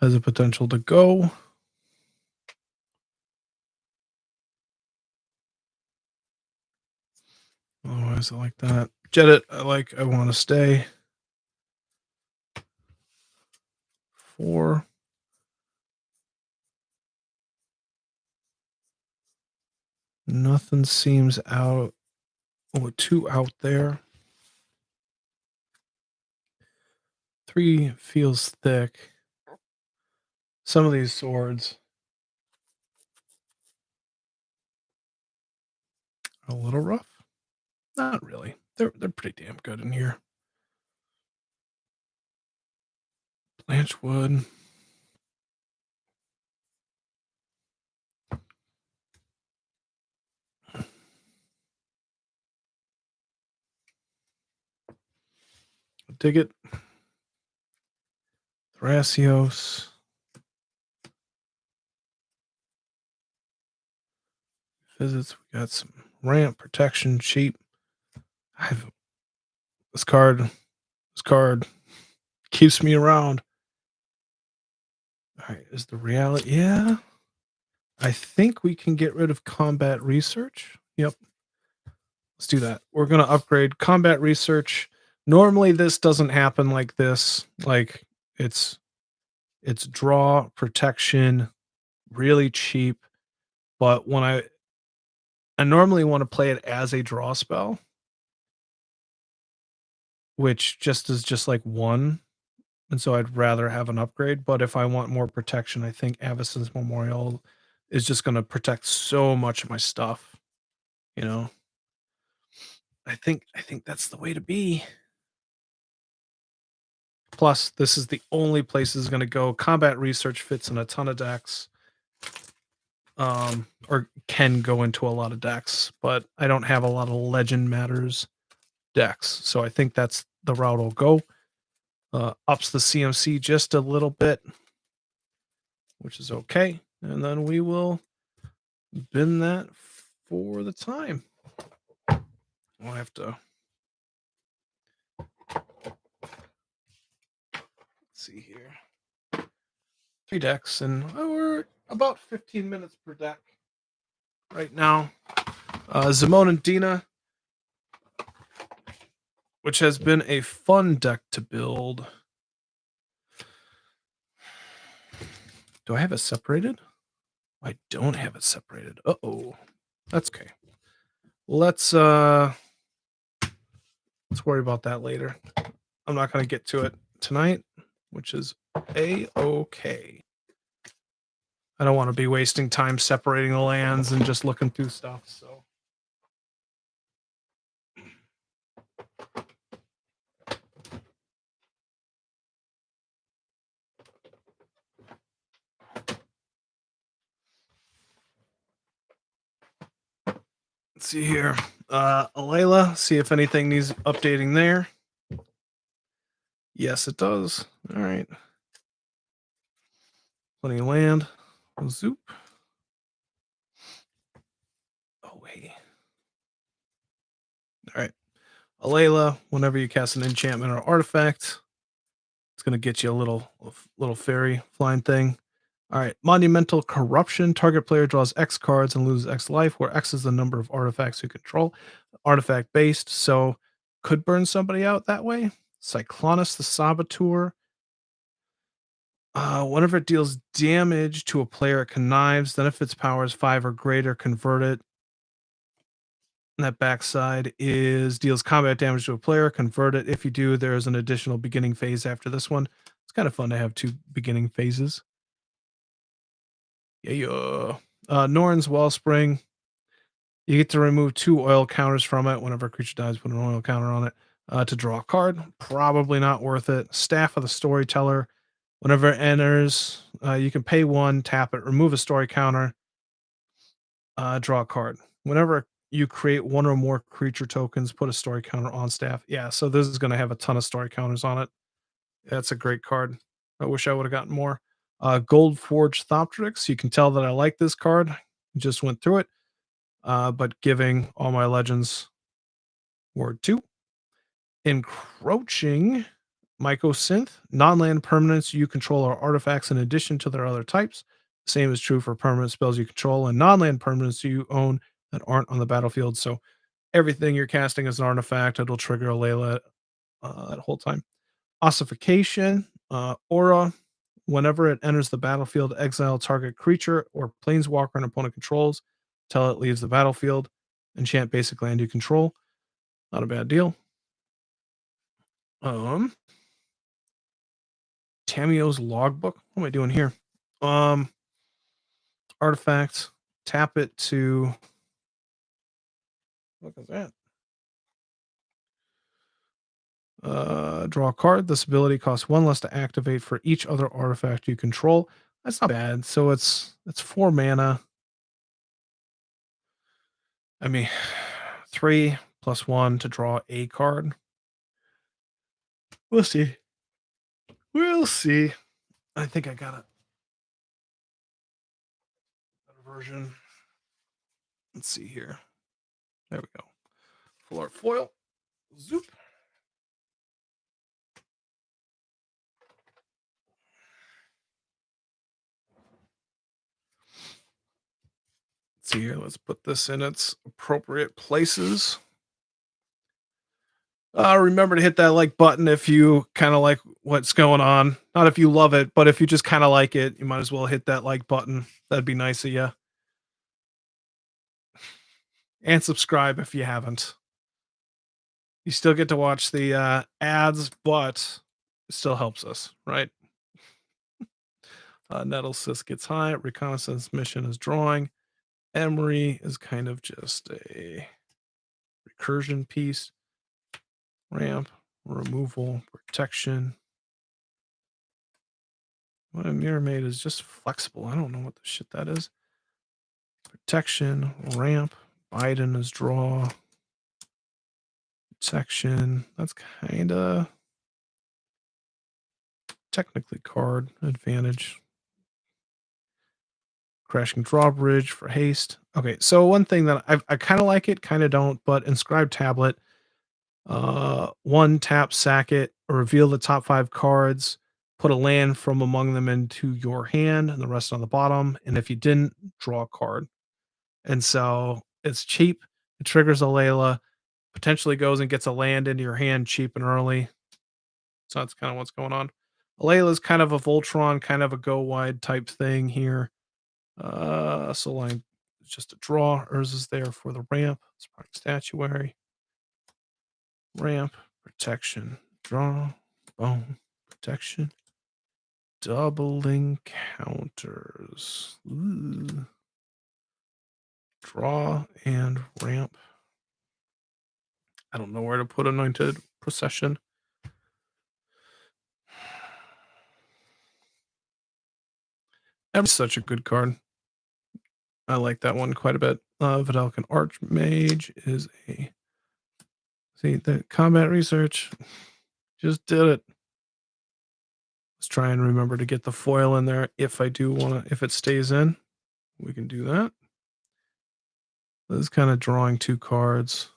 has a potential to go. Oh, why is it like that? Jet it. I want to stay. 4. Nothing seems out. Oh, 2 out there. 3 feels thick. Some of these swords are a little rough. Not really. They're pretty damn good in here. Blanchwood. Dig it. Thrasios. Visits. We got some ramp protection cheap. This card keeps me around. All right, is the reality? Yeah. I think we can get rid of combat research. Yep. Let's do that. We're going to upgrade combat research. Normally this doesn't happen like this. Like it's draw protection, really cheap. But when I normally want to play it as a draw spell, which is just like 1. And so I'd rather have an upgrade. But if I want more protection, I think Avison's Memorial is just going to protect so much of my stuff. You know, I think that's the way to be. Plus, this is the only place this is going to go. Combat research fits in a ton of decks. Or can go into a lot of decks, but I don't have a lot of Legend Matters decks. So I think that's the route I'll go. ups the CMC just a little bit, which is okay. And then we will bin that for the time. I'll have to see here. 3 decks, and we're about 15 minutes per deck right now. Zimone and Dina, which has been a fun deck to build. Do I have it separated? I don't have it separated. Uh-oh. That's okay. Let's worry about that later. I'm not going to get to it tonight, which is a-okay. I don't want to be wasting time separating the lands and just looking through stuff, so. Let's see here. Alayla, see if anything needs updating there. Yes, it does. All right. Plenty of land. Zoop. Oh, wait. All right. Alayla, whenever you cast an enchantment or artifact, it's going to get you a little fairy flying thing. All right. Monumental Corruption. Target player draws X cards and loses X life, where X is the number of artifacts you control. Artifact based, so could burn somebody out that way. Cyclonus the Saboteur. Whenever it deals damage to a player, it connives. Then if its power is 5 or greater, convert it. And that backside is deals combat damage to a player, convert it. If you do, there's an additional beginning phase after this one. It's kind of fun to have 2 beginning phases. Yeah. Norn's Wellspring. You get to remove 2 oil counters from it. Whenever a creature dies, put an oil counter on it. To draw a card, probably not worth it. Staff of the Storyteller. Whenever it enters, you can pay 1, tap it, remove a story counter, draw a card. Whenever you create 1 or more creature tokens, put a story counter on staff. Yeah, so this is going to have a ton of story counters on it. That's a great card. I wish I would have gotten more. Gold Forge Thoptrix. You can tell that I like this card. Just went through it. But giving all my legends word 2. Encroaching Mycosynth. Non-land permanents you control are artifacts in addition to their other types. Same is true for permanent spells you control and non-land permanents you own that aren't on the battlefield. So everything you're casting is an artifact. It'll trigger a Layla that whole time. Ossification. Aura. Whenever it enters the battlefield, exile target creature or planeswalker an opponent controls till it leaves the battlefield. Enchant basic land you control. Not a bad deal. Tamio's Logbook. What am I doing here? Artifact. Tap it to. What is that? Draw a card. This ability costs 1 less to activate for each other artifact you control. That's not bad. So it's 4 mana. I mean, 3 plus 1 to draw a card. We'll see. We'll see. I think I got a better version. Let's see here. There we go. Full art foil. Zoop. Let's see here. Let's put this in its appropriate places. Remember to hit that like button if you kind of like what's going on. Not if you love it, but if you just kind of like it, you might as well hit that like button. That'd be nice of you. And subscribe if you haven't. You still get to watch the ads, but it still helps us, right? Nettlesys gets high. Reconnaissance mission is drawing. Emery is kind of just a recursion piece. Ramp, removal, protection. What a mirror made is just flexible. I don't know what the shit that is. Protection, ramp. Biden is draw. Protection. That's kind of technically card advantage. Crashing Drawbridge for haste. Okay, so one thing that I kind of like it, kind of don't, but Inscribed Tablet, one tap, sack it, reveal the top 5 cards, put a land from among them into your hand, and the rest on the bottom. And if you didn't, draw a card. And so it's cheap. It triggers a Layla, potentially goes and gets a land into your hand cheap and early. So that's kind of what's going on. Layla is kind of a Voltron, kind of a go wide type thing here. So line is just a draw. Urza is there for the ramp. Spark Statuary. Ramp, protection, draw, bone, protection, doubling counters. Ooh. Draw and ramp. I don't know where to put Anointed Procession. That's such a good card. I like that one quite a bit. Vidalcan Archmage is a... See, the combat research just did it. Let's try and remember to get the foil in there if I do want to, if it stays in. We can do that. This is kind of drawing 2 cards.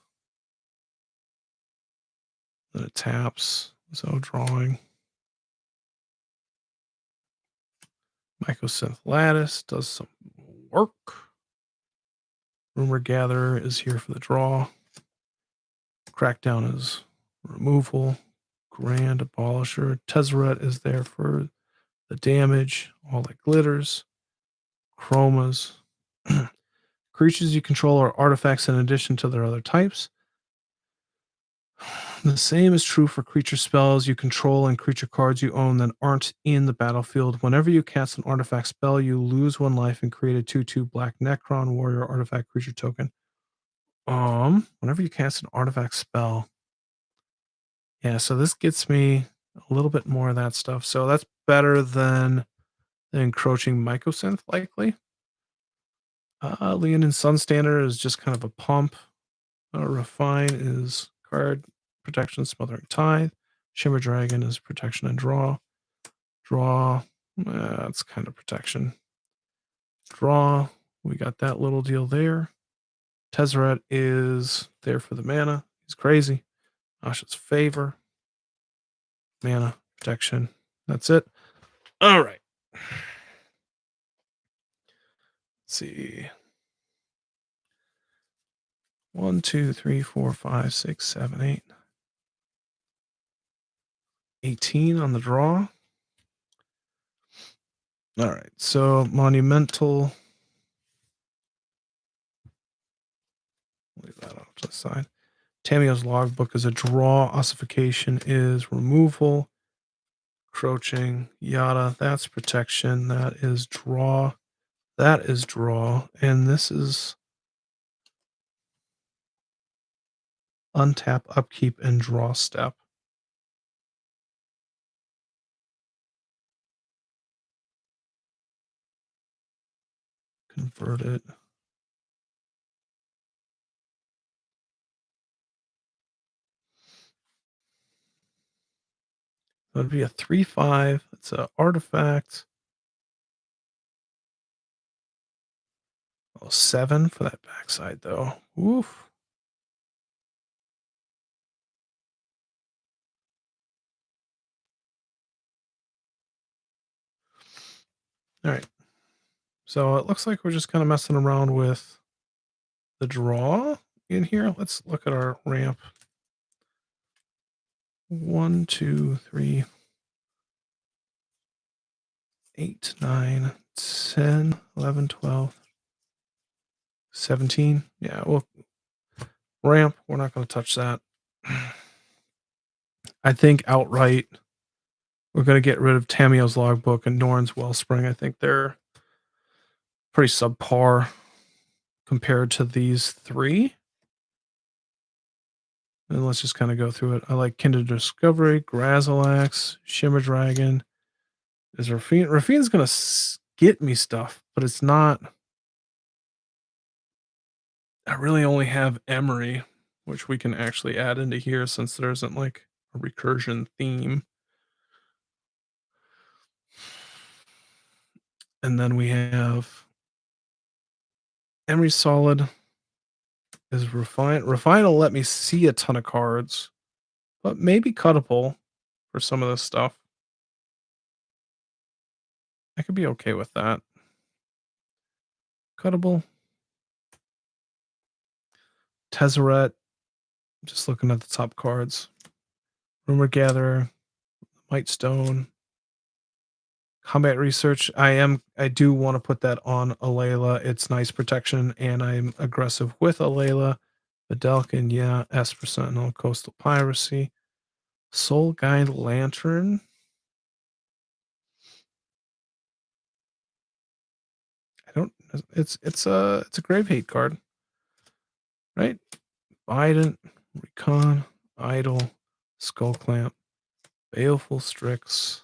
Then it taps. So drawing. Mycosynth Lattice does some work. Rumor Gatherer is here for the draw. Crackdown is removal. Grand Abolisher. Tezzeret is there for the damage. All that glitters. Chromas. Creatures you control are artifacts in addition to their other types. The same is true for creature spells you control and creature cards you own that aren't in the battlefield. Whenever you cast an artifact spell, you lose 1 life and create a 2/2 black Necron warrior artifact creature token. Whenever you cast an artifact spell. Yeah, so this gets me a little bit more of that stuff. So that's better than the encroaching Mycosynth, likely. Leonin Sunstander is just kind of a pump. Refine is card protection, Smothering Tithe. Shimmer Dragon is protection and draw. Draw, that's kind of protection. Draw, we got that little deal there. Tezzeret is there for the mana. He's crazy. Asha's Favor. Mana, protection. That's it. All right. Let's see. 1, 2, 3, 4, 5, 6, 7, 8. 18 on the draw. All right, so Monumental. Leave that off to the side. Tamio's Logbook is a draw. Ossification is removal. Crouching, yada. That's protection. That is draw. That is draw. And this is untap, upkeep, and draw step. Convert it. That would be a 3/5. It's an artifact. Oh, 7 for that backside, though. Oof. All right. So it looks like we're just kind of messing around with the draw in here. Let's look at our ramp. 1, 2, 3, 8, 9, 10, 11, 12, 17. Yeah, well, ramp, we're not going to touch that. I think outright we're going to get rid of Tamio's Logbook and Norn's Wellspring. I think they're pretty subpar compared to these 3. And let's just kind of go through it. I like Kindred Discovery, Grazilax, Shimmer Dragon. Is Rafine? Rafine's going to get me stuff, but it's not. I really only have Emery, which we can actually add into here since there isn't like a recursion theme. And then we have Emery Solid is Refine. Refine will let me see a ton of cards, but maybe Cuttable for some of this stuff. I could be okay with that. Cuttable. Tezzeret. Just looking at the top cards. Rumor Gatherer. Might Stone. Combat Research. I do want to put that on Alayla. It's nice protection, and I'm aggressive with Alayla. Vidalkin, yeah. Esper Sentinel. Coastal Piracy. Soul Guide Lantern. I don't. It's a grave hate card, right? Bident, Recon, Idol, Skull Clamp, Baleful Strix.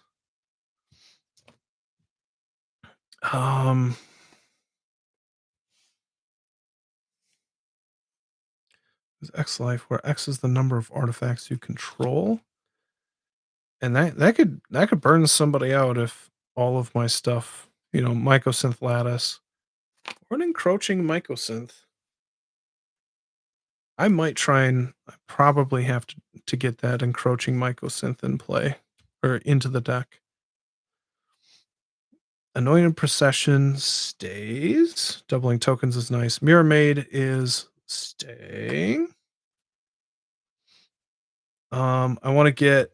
X Life, where X is the number of artifacts you control. And that could burn somebody out if all of my stuff, Mycosynth Lattice or an encroaching Mycosynth. I might try and I probably have to get that encroaching Mycosynth in play or into the deck. Anointed Procession stays. Doubling tokens is nice. Mirror Maid is staying. I want to get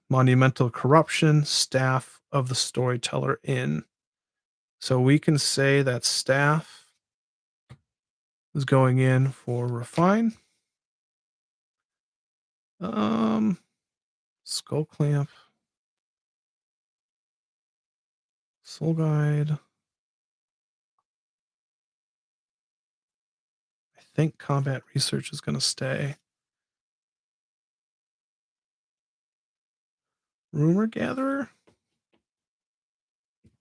Monumental Corruption, Staff of the Storyteller in. So we can say that Staff is going in for Refine. Skull Clamp. Soul Guide. I think Combat Research is going to stay. Rumor Gatherer?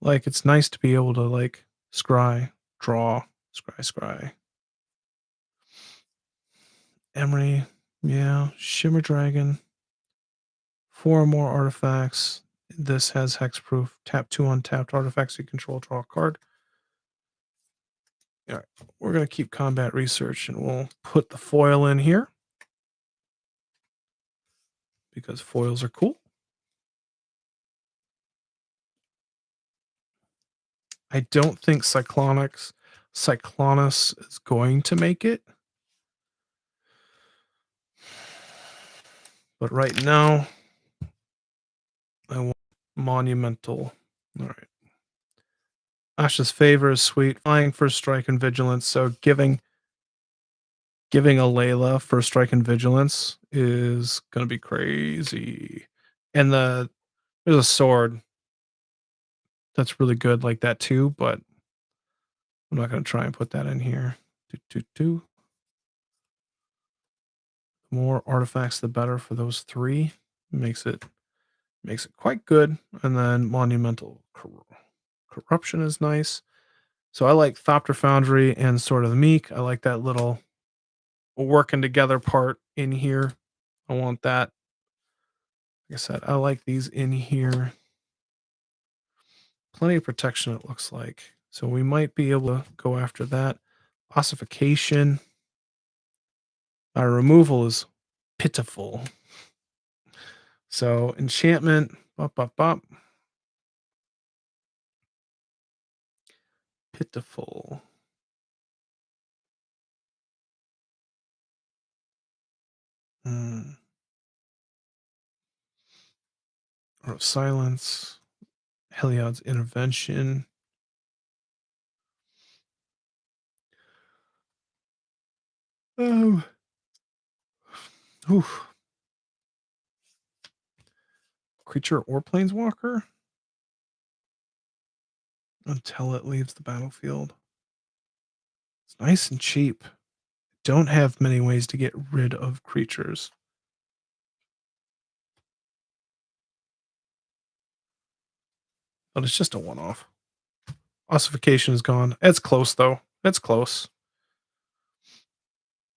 Like, it's nice to be able to, like, scry, draw, scry. Emery, yeah. Shimmer Dragon. 4 more artifacts. This has hexproof. Tap 2 untapped artifacts you control, draw a card. All right, we're going to keep Combat Research, and we'll put the foil in here because foils are cool. I don't think Cyclonus is going to make it. But right now, I want Monumental. All right. Ash's Favor is sweet. Flying First Strike and Vigilance. So giving Alayla First Strike and Vigilance is going to be crazy. And there's a sword that's really good like that too, but I'm not going to try and put that in here. The more artifacts, the better for those 3. Makes it quite good. And then Monumental Corruption is nice. So I like Thopter Foundry and Sword of the Meek. I like that little working together part in here. I want that. Like I said, I like these in here. Plenty of protection, it looks like. So we might be able to go after that. Ossification. Our removal is pitiful. So enchantment. Bop. Pitiful. Or Silence. Heliod's Intervention. Creature or Planeswalker? Until it leaves the battlefield. It's nice and cheap. Don't have many ways to get rid of creatures. But it's just a one-off. Ossification is gone. It's close, though. It's close.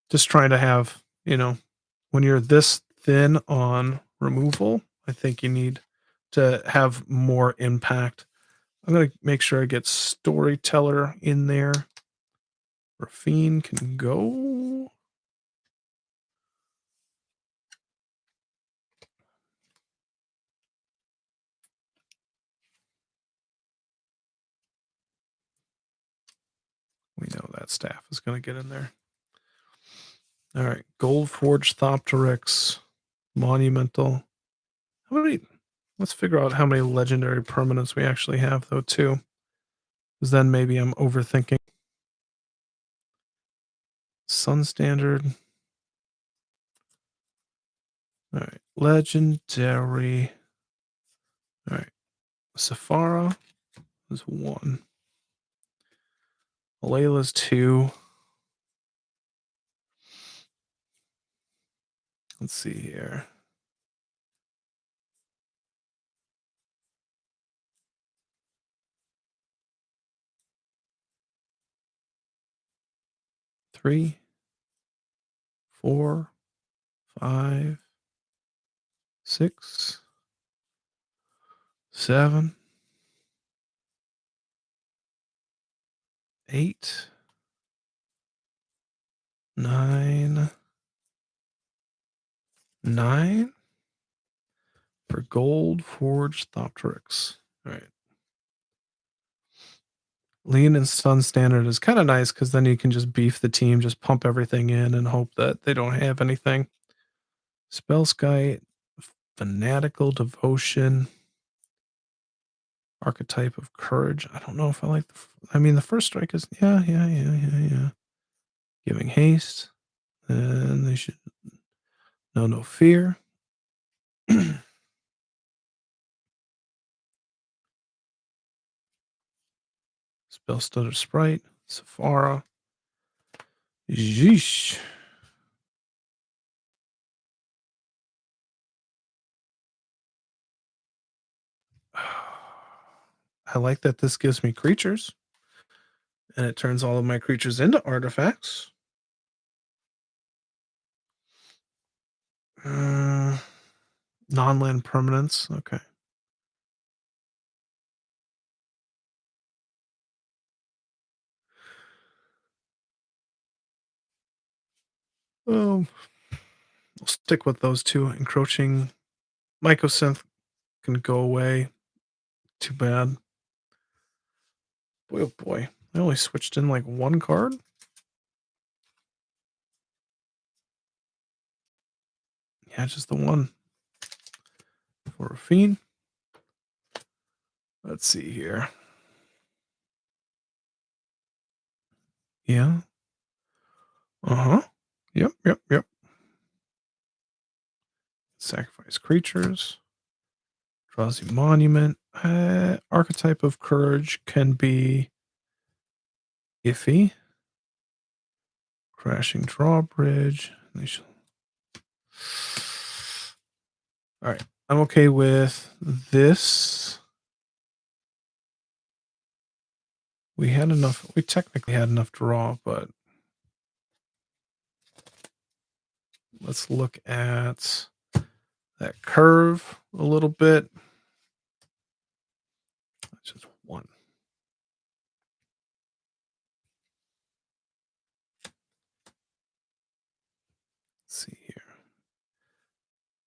Just trying to have, when you're this thin on removal, I think you need to have more impact. I'm going to make sure I get Storyteller in there. Raffine can go. We know that staff is going to get in there. All right. Gold Forge, Thopteryx, Monumental. How many? Let's figure out how many legendary permanents we actually have, though, too. Because then maybe I'm overthinking. Sun Standard. All right. Legendary. All right. Safara is 1. Layla's 2. Let's see here. Three, 4, 5, 6, 7, 8, 9, 9 for Gold Forge Thopteryx. All right. Lean and Sun Standard is kind of nice because then you can just beef the team, just pump everything in and hope that they don't have anything. Spellskite, Fanatical Devotion, Archetype of Courage. I don't know if I like the first strike is yeah. Giving haste. And they should know no fear. Spell Stutter Sprite, Safara. Yeesh. I like that this gives me creatures. And it turns all of my creatures into artifacts. Non-land permanents. Okay. I'll stick with those two. Encroaching Mycosynth can go away. Too bad. Boy, oh boy. I only switched in like 1 card. Yeah, just the 1. For a fiend. Let's see here. Yeah. Uh-huh. Yep. Sacrifice creatures. Draws you monument. Archetype of Courage can be iffy. Crashing Drawbridge. All right. I'm okay with this. We technically had enough draw, but let's look at that curve a little bit. That's just 1. Let's see here.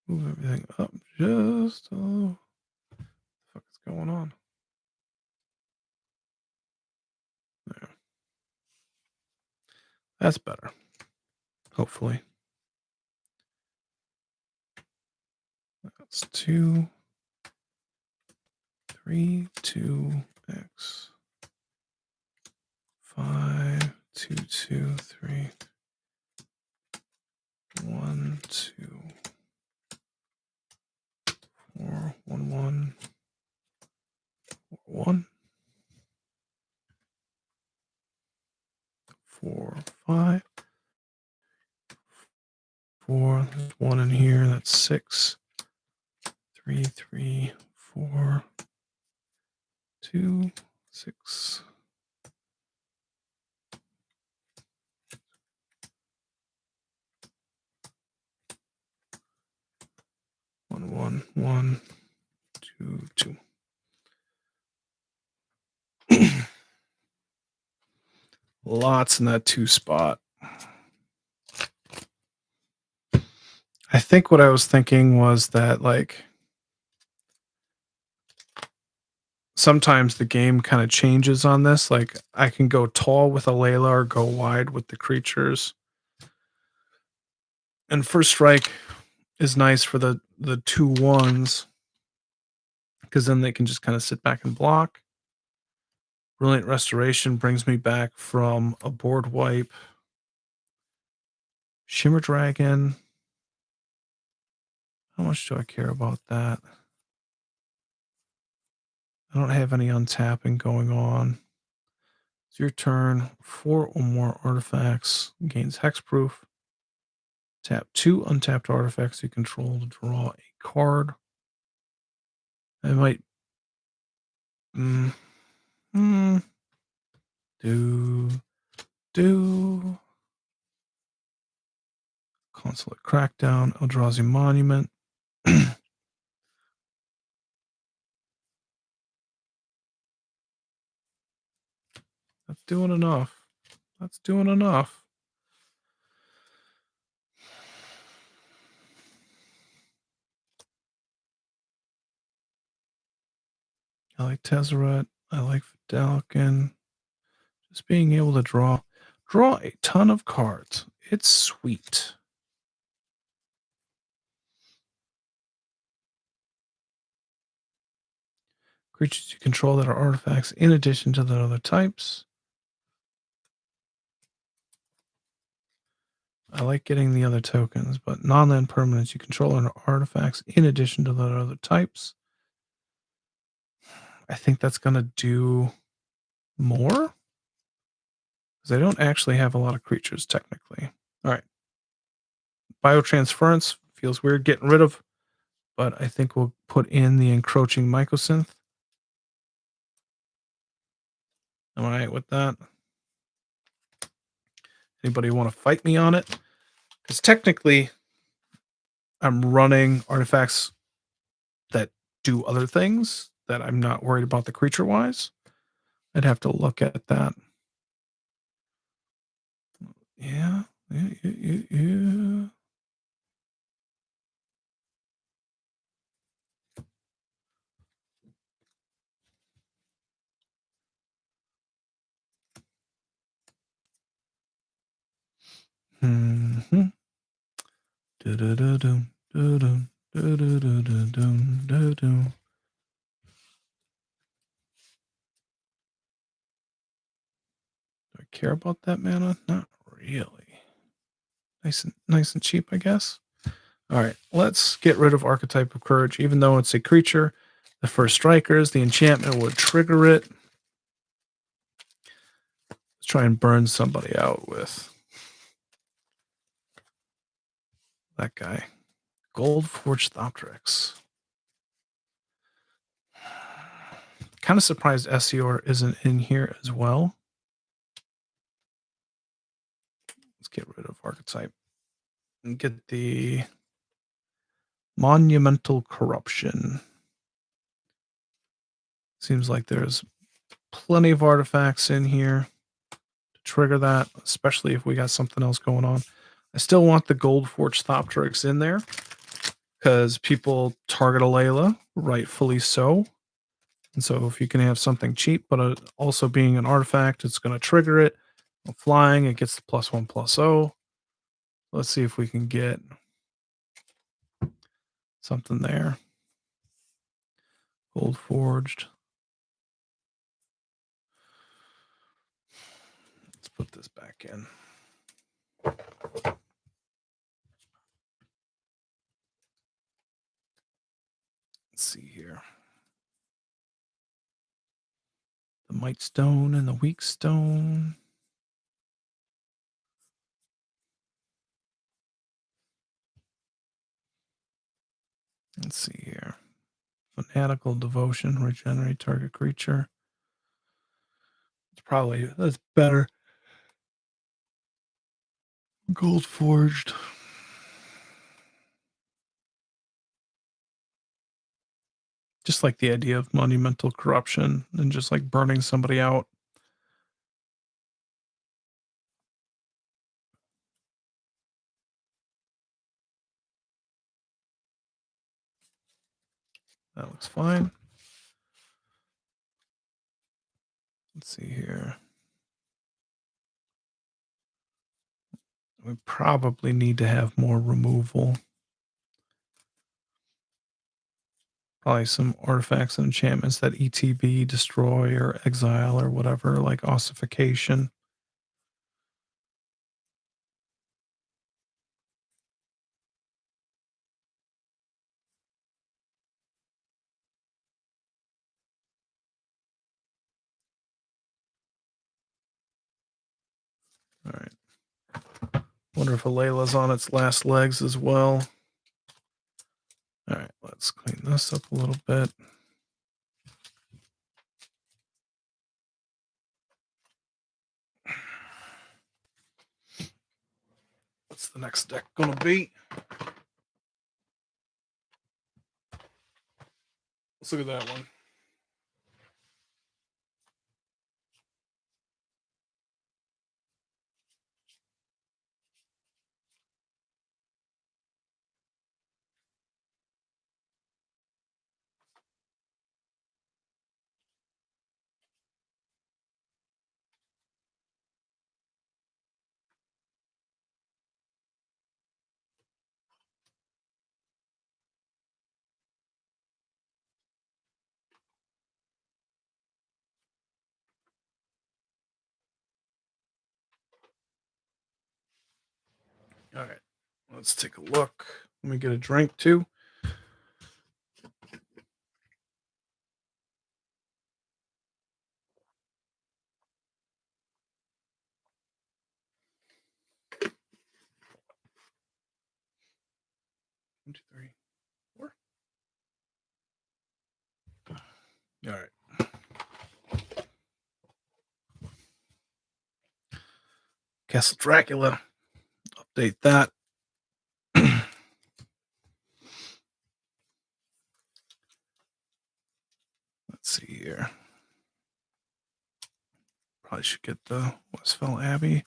Move everything up just a little. What the fuck is going on? There. That's better. Hopefully. That's 2, 3, 2x. 5, 2, 2, 3. 1, 2, 4, 1, 1, 1, 4, 5, 4. There's 1 in here. That's 6. 3, 3, 4, 2, 6. One, 2, 2. Lots in that 2 spot. I think what I was thinking was that, like, sometimes the game kind of changes on this. Like, I can go tall with a Layla or go wide with the creatures. And First Strike is nice for the 2/1s because then they can just kind of sit back and block. Brilliant Restoration brings me back from a board wipe. Shimmer Dragon. How much do I care about that? I don't have any untapping going on. It's your turn. 4 or more artifacts. Gains hexproof. Tap 2 untapped artifacts you control to draw a card. I might do Consulate Crackdown, Eldrazi Monument. That's doing enough. That's doing enough. I like Tezzeret. I like Vidalican. Just being able to draw a ton of cards. It's sweet. Creatures you control that are artifacts in addition to the other types. I like getting the other tokens, but non-land permanents you control are artifacts in addition to the other types. I think that's going to do more because I don't actually have a lot of creatures technically. All right. Biotransference feels weird getting rid of, but I think we'll put in the encroaching mycosynth. Am I right with that? Anybody want to fight me on it? Because technically, I'm running artifacts that do other things that I'm not worried about the creature wise. I'd have to look at that. Yeah. Mm-hmm. Do I care about that mana? Not really. Nice and cheap, I guess. All right, let's get rid of Archetype of Courage. Even though it's a creature, the first strikers, the enchantment would trigger it. Let's try and burn somebody out with that guy. Gold Forged Thoptrix. Kind of surprised Essior isn't in here as well. Let's get rid of Archetype and get the Monumental Corruption. Seems like there's plenty of artifacts in here to trigger that, especially if we got something else going on. I still want the Gold Forged Thoptrix in there because people target a Layla, rightfully so. And so if you can have something cheap, but also being an artifact, it's going to trigger it. Flying, it gets the +1/+0. Let's see if we can get something there. Gold Forged. Let's put this back in. Let's see here. The Might Stone and the Weak Stone. Let's see here. Fanatical Devotion, regenerate target creature. That's better. Gold Forged. Just like the idea of monumental corruption and just like burning somebody out. That looks fine. Let's see here. We probably need to have more removal. Probably some artifacts and enchantments that ETB, destroy, or exile, or whatever, like ossification. All right. Wonder if Alayla's on its last legs as well. All right, let's clean this up a little bit. What's the next deck going to be? Let's look at that one. All right, let's take a look. Let me get a drink too. One, two, three, four. All right. Castle Dracula. Update that. Let's see here. Probably should get the Westfall Abbey.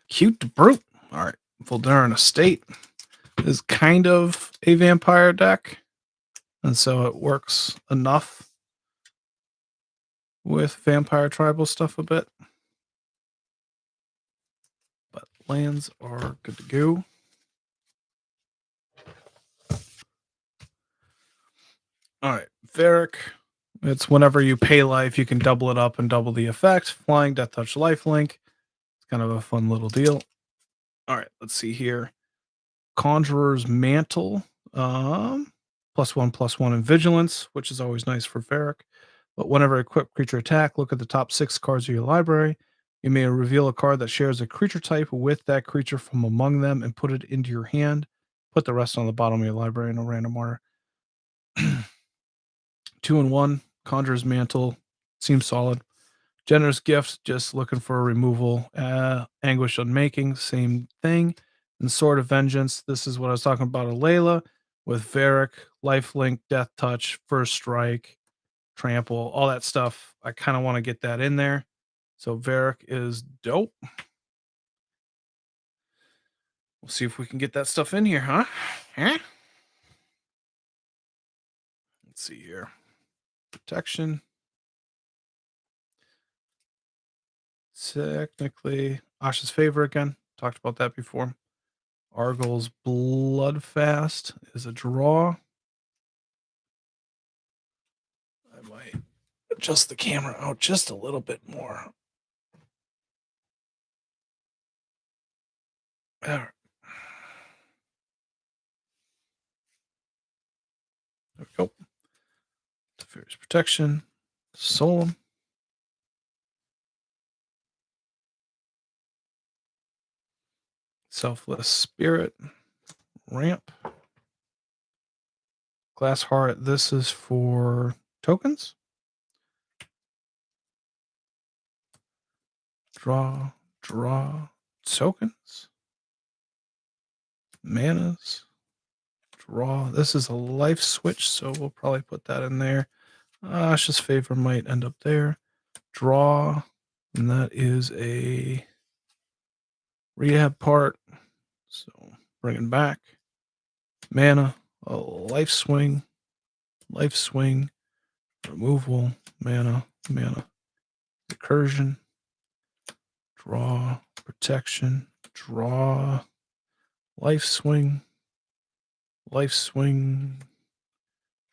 Cute to brute. All right. Voldaren Estate is kind of a vampire deck. And so it works enough with vampire tribal stuff a bit. But lands are good to go. All right. Varric. It's whenever you pay life, you can double it up and double the effect. Flying, Death Touch, Lifelink. It's kind of a fun little deal. All right. Let's see here. Conjurer's Mantle. +1/+1 in Vigilance, which is always nice for Varric. But whenever equipped creature attack, look at the top 6 cards of your library. You may reveal a card that shares a creature type with that creature from among them and put it into your hand. Put the rest on the bottom of your library in a random order. 2-1, Conjurer's Mantle. Seems solid. Generous Gift, just looking for a removal. Anguish Unmaking, same thing. And Sword of Vengeance, this is what I was talking about, Alayla with Varric, Lifelink, Death Touch, First Strike, Trample, all that stuff. I kind of want to get that in there. So Varric is dope. We'll see if we can get that stuff in here, huh? Let's see here. Protection. Technically, Asha's Favor again. Talked about that before. Argyl's Bloodfast is a draw. I might adjust the camera out just a little bit more. All right. There we go. Fierce Protection. Solemn. Selfless Spirit. Ramp. Glass Heart. This is for tokens. Draw. Tokens. Manas. Draw. This is a life switch, so we'll probably put that in there. Asha's Favor might end up there. Draw. And that is a rehab part. So bringing back mana, a life swing, life swing, removal, mana, recursion, draw, protection, draw, life swing,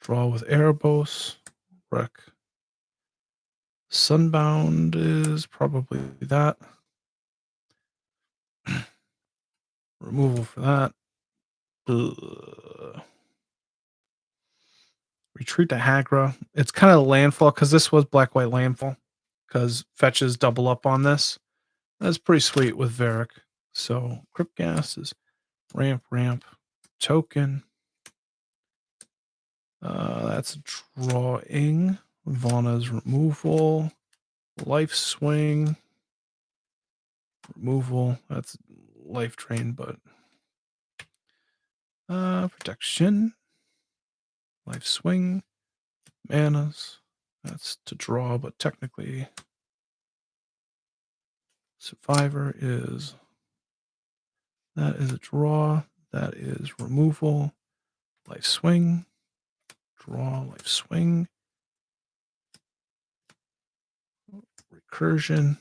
draw with Erebos, wreck. Sunbound is probably that. Removal for that. Retreat to Hagra. It's kind of landfall because this was black-white landfall because fetches double up on this. That's pretty sweet with Varric. So Crypt Gas is ramp, token. That's drawing. Vana's removal. Life swing. Removal. That's life drain, but protection. Life swing. Manas. That's to draw, but technically Survivor is that is a draw. That is removal. Life swing. Draw, life swing. Recursion.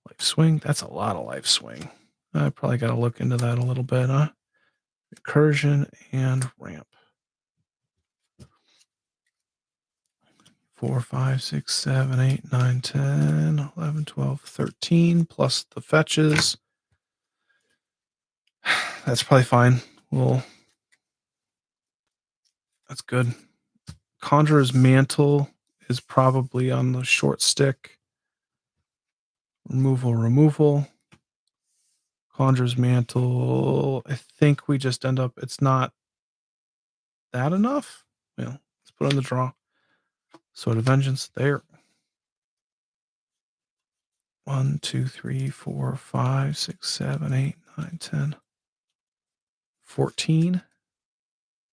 Life swing. That's a lot of life swing. I probably got to look into that a little bit, huh? Recursion and ramp. 4, 5, 6, 7, 8, 9, 10, 11, 12, 13, plus the fetches. That's probably fine. Well, that's good. Conjurer's Mantle is probably on the short stick. Removal. Conjurer's Mantle. I think we just end up, it's not that enough. Well, let's put on the draw. Sword of Vengeance there. 1, 2, 3, 4, 5, 6, 7, 8, 9, 10, 14.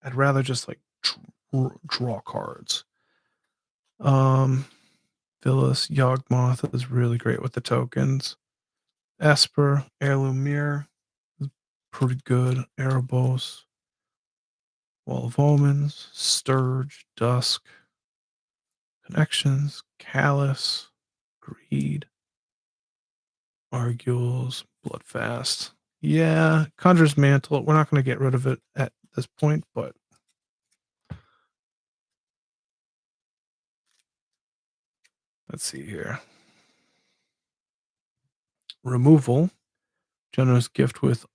I'd rather just like draw cards. Phyllis Yawgmoth is really great with the tokens. Esper, Heirloom Mirror is pretty good. Erebos, Wall of Omens, Sturge, Dusk, Connections, Callous, Greed, Argules, Bloodfast. Yeah, Conjurer's Mantle. We're not going to get rid of it at this point, but let's see here. Removal. Generous Gift with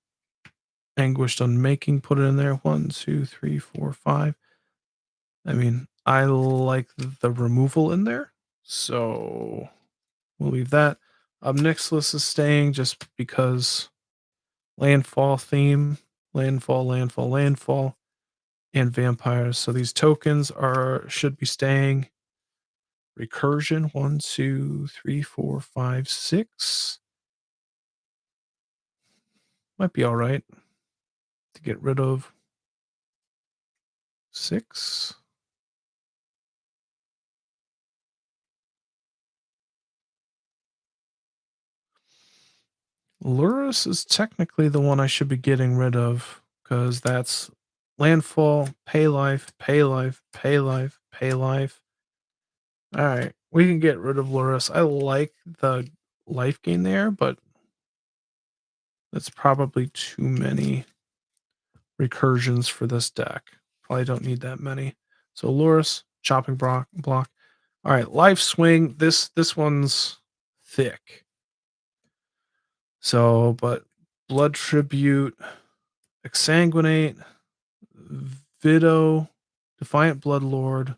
Anguished Unmaking. Put it in there. 1, 2, 3, 4, 5. I mean, I like the removal in there, so we'll leave that. Nyxlis is staying just because landfall theme. Landfall, and vampires. So these tokens should be staying. Recursion, 1, 2, 3, 4, 5, 6. Might be all right to get rid of 6. Lurrus is technically the one I should be getting rid of because that's landfall, pay life. All right, we can get rid of Lurrus. I like the life gain there, but that's probably too many recursions for this deck. Probably don't need that many. So Lurrus, chopping block. All right, life swing. This one's thick. So, but blood tribute, exsanguinate, Vido, Defiant Bloodlord,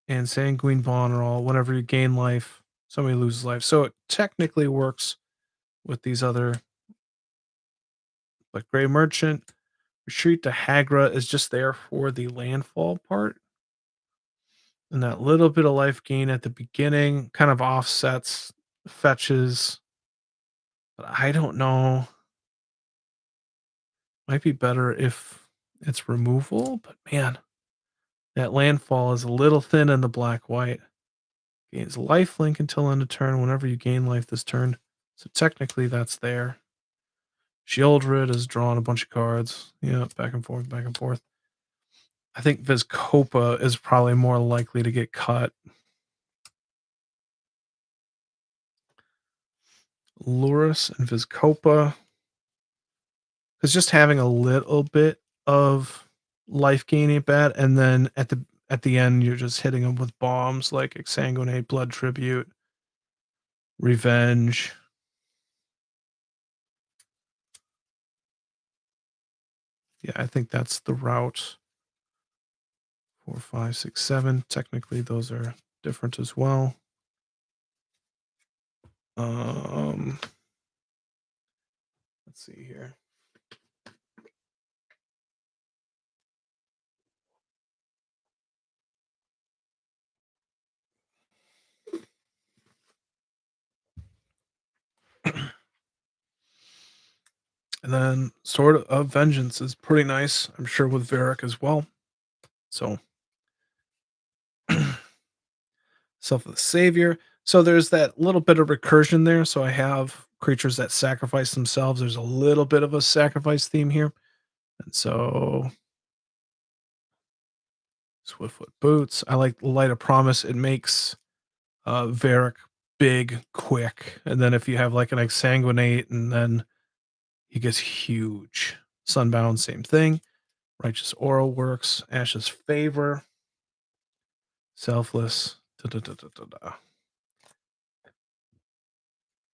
and Sanguine Bond are all whenever you gain life, somebody loses life. So it technically works with these other, but Grey Merchant, Retreat to Hagra is just there for the landfall part. And that little bit of life gain at the beginning kind of offsets fetches. But I don't know. Might be better if it's removal, but man, that landfall is a little thin in the black-white. Gains lifelink until end of turn whenever you gain life this turn. So technically that's there. Shieldred is drawing a bunch of cards. Yeah, back and forth. I think Vizcopa is probably more likely to get cut. Lurus and Vizcopa. Because just having a little bit of life gain ain't bad, and then at the end you're just hitting them with bombs like Exsanguinate, Blood Tribute, Revenge. Yeah, I think that's the route. 4, 5, 6, 7. Technically, those are different as well. Let's see here. And then Sword of Vengeance is pretty nice. I'm sure with Varric as well. So Self of the Savior. So there's that little bit of recursion there. So I have creatures that sacrifice themselves. There's a little bit of a sacrifice theme here. And so Swiftfoot Boots. I like Light of Promise. It makes Varric big, quick. And then if you have like an Exsanguinate and then he gets huge. Sunbound, same thing. Righteous Aura works. Ash's Favor. Selfless. Da, da, da, da, da.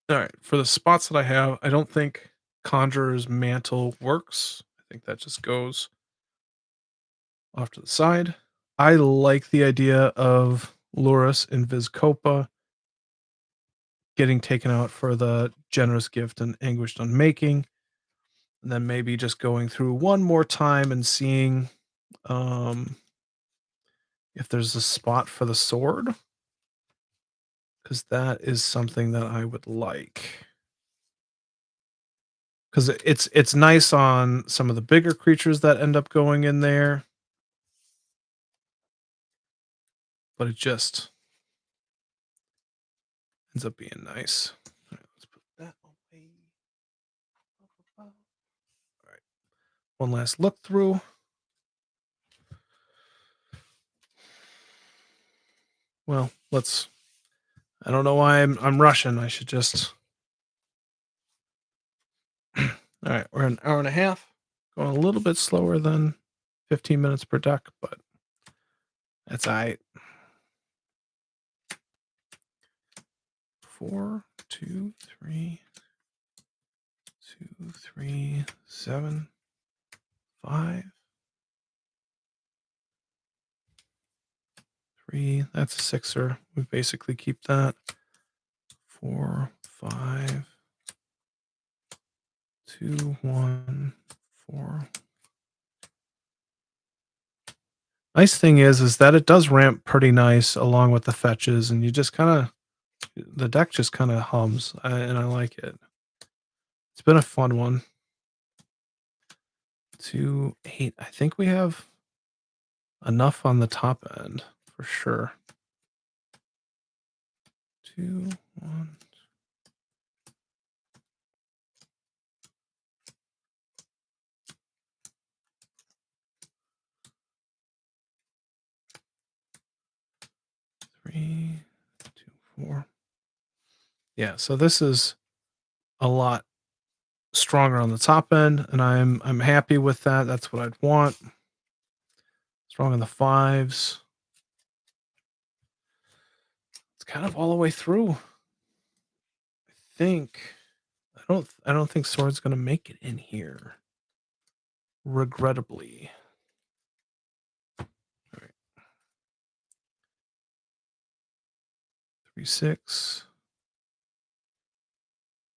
All right. For the spots that I have, I don't think Conjurer's Mantle works. I think that just goes off to the side. I like the idea of Lurus and Vizcopa getting taken out for the Generous Gift and Anguished Unmaking. And then maybe just going through one more time and seeing if there's a spot for the sword. Because that is something that I would like. Because it's nice on some of the bigger creatures that end up going in there. But it just ends up being nice. All right, let's put that away. All right. One last look through. Well, let's. I don't know why I'm rushing. I should just. All right, we're an hour and a half. Going a little bit slower than 15 minutes per deck, but that's all right. 4, 2, 3, 2, 3, 7, 5, 3. That's a sixer. We basically keep that. 4, 5, 2, 1, 4. Nice thing is that it does ramp pretty nice along with the fetches, and you just kind of the deck just kind of hums, and I like it. It's been a fun one. 2, 8. I think we have enough on the top end for sure. 2, 1. Three, 2, 4. Yeah, so this is a lot stronger on the top end, and I'm happy with that. That's what I'd want. Strong on the 5s. It's kind of all the way through. I think I don't think Sword's gonna make it in here. Regrettably. All right. 3, 6.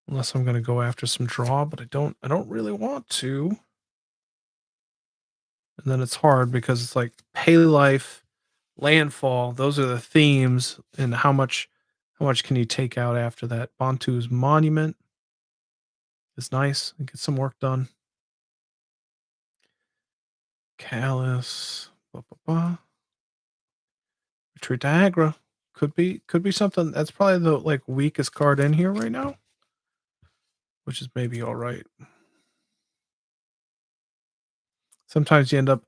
Unless I'm gonna go after some draw, but I don't really want to. And then it's hard because it's like pay life, landfall, those are the themes, and how much can you take out after that? Bantu's Monument is nice and get some work done. Callous. Retreat to Agra. Could be something. That's probably the like weakest card in here right now. Which is maybe all right. Sometimes you end up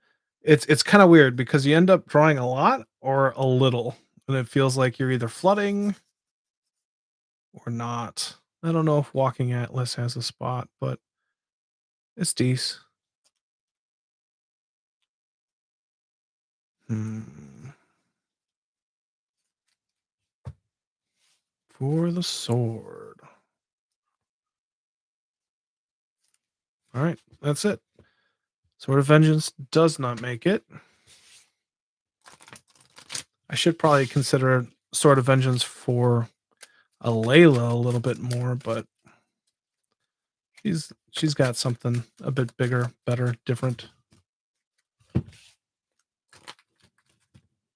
It's kind of weird because you end up drawing a lot or a little, and it feels like you're either flooding or not. I don't know if Walking Atlas has a spot, but it's decent. Hmm. For the sword. All right, that's it. Sword of Vengeance does not make it. I should probably consider Sword of Vengeance for a Layla a little bit more, but she's got something a bit bigger, better, different.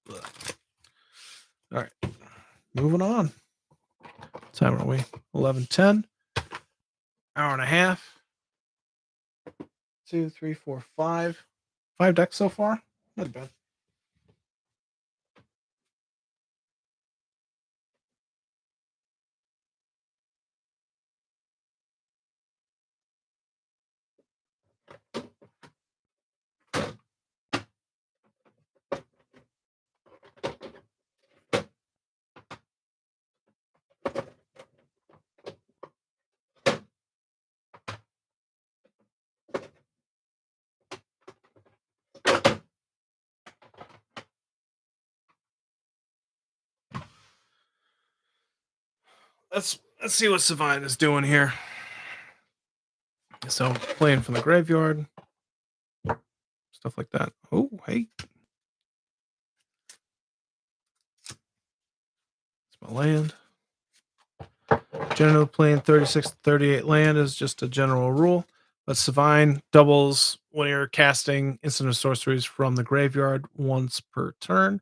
All right, moving on. What time are we? 11:10. Hour and a half. 2, 3, 4, 5. 5 decks so far. Not bad. Let's see what Savine is doing here. So playing from the graveyard, stuff like that. Oh, hey, it's my land. Generally playing 36 to 38 land is just a general rule, but Savine doubles when you're casting instant or sorceries from the graveyard once per turn.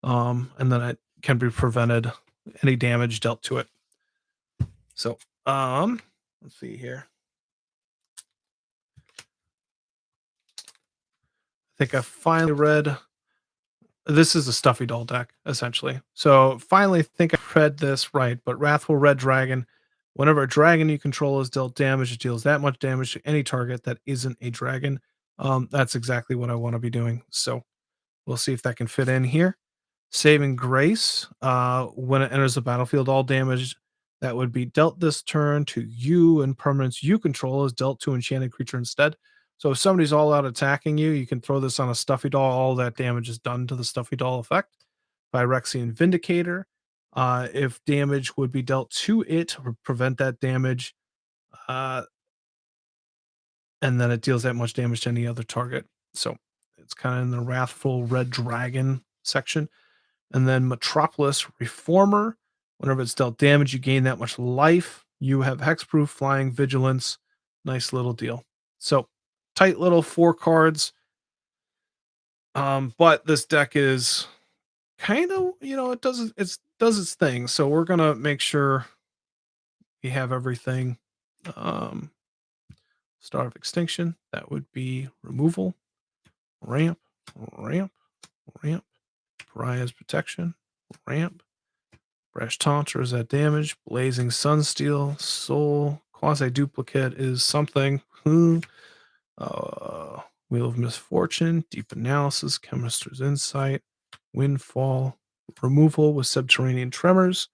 And then it can be prevented any damage dealt to it. So, let's see here. I think I finally read. This is a stuffy doll deck, essentially. So finally think I read this right, but Wrathful Red Dragon. Whenever a dragon you control is dealt damage, it deals that much damage to any target that isn't a dragon. That's exactly what I want to be doing. So we'll see if that can fit in here. Saving Grace. When it enters the battlefield, all damage that would be dealt this turn to you and permanents you control is dealt to enchanted creature instead. So if somebody's all out attacking you, you can throw this on a stuffy doll. All that damage is done to the stuffy doll effect. Phyrexian Vindicator. If damage would be dealt to it, or prevent that damage, uh, and then it deals that much damage to any other target. So it's kind of in the Wrathful Red Dragon section. And then Metropolis Reformer. Whenever it's dealt damage, you gain that much life. You have hexproof, flying, vigilance. Nice little deal. So tight little 4 cards. But this deck is kind of, it does its thing. So we're gonna make sure we have everything. Um, Star of Extinction. That would be removal, ramp, ramp, ramp. Pariah's Protection, ramp. Brash Taunter is that damage. Blazing Sunsteel, Soul, Quasi Duplicate is something. Wheel of Misfortune, Deep Analysis, Chemist's Insight, Windfall, Removal with Subterranean Tremors.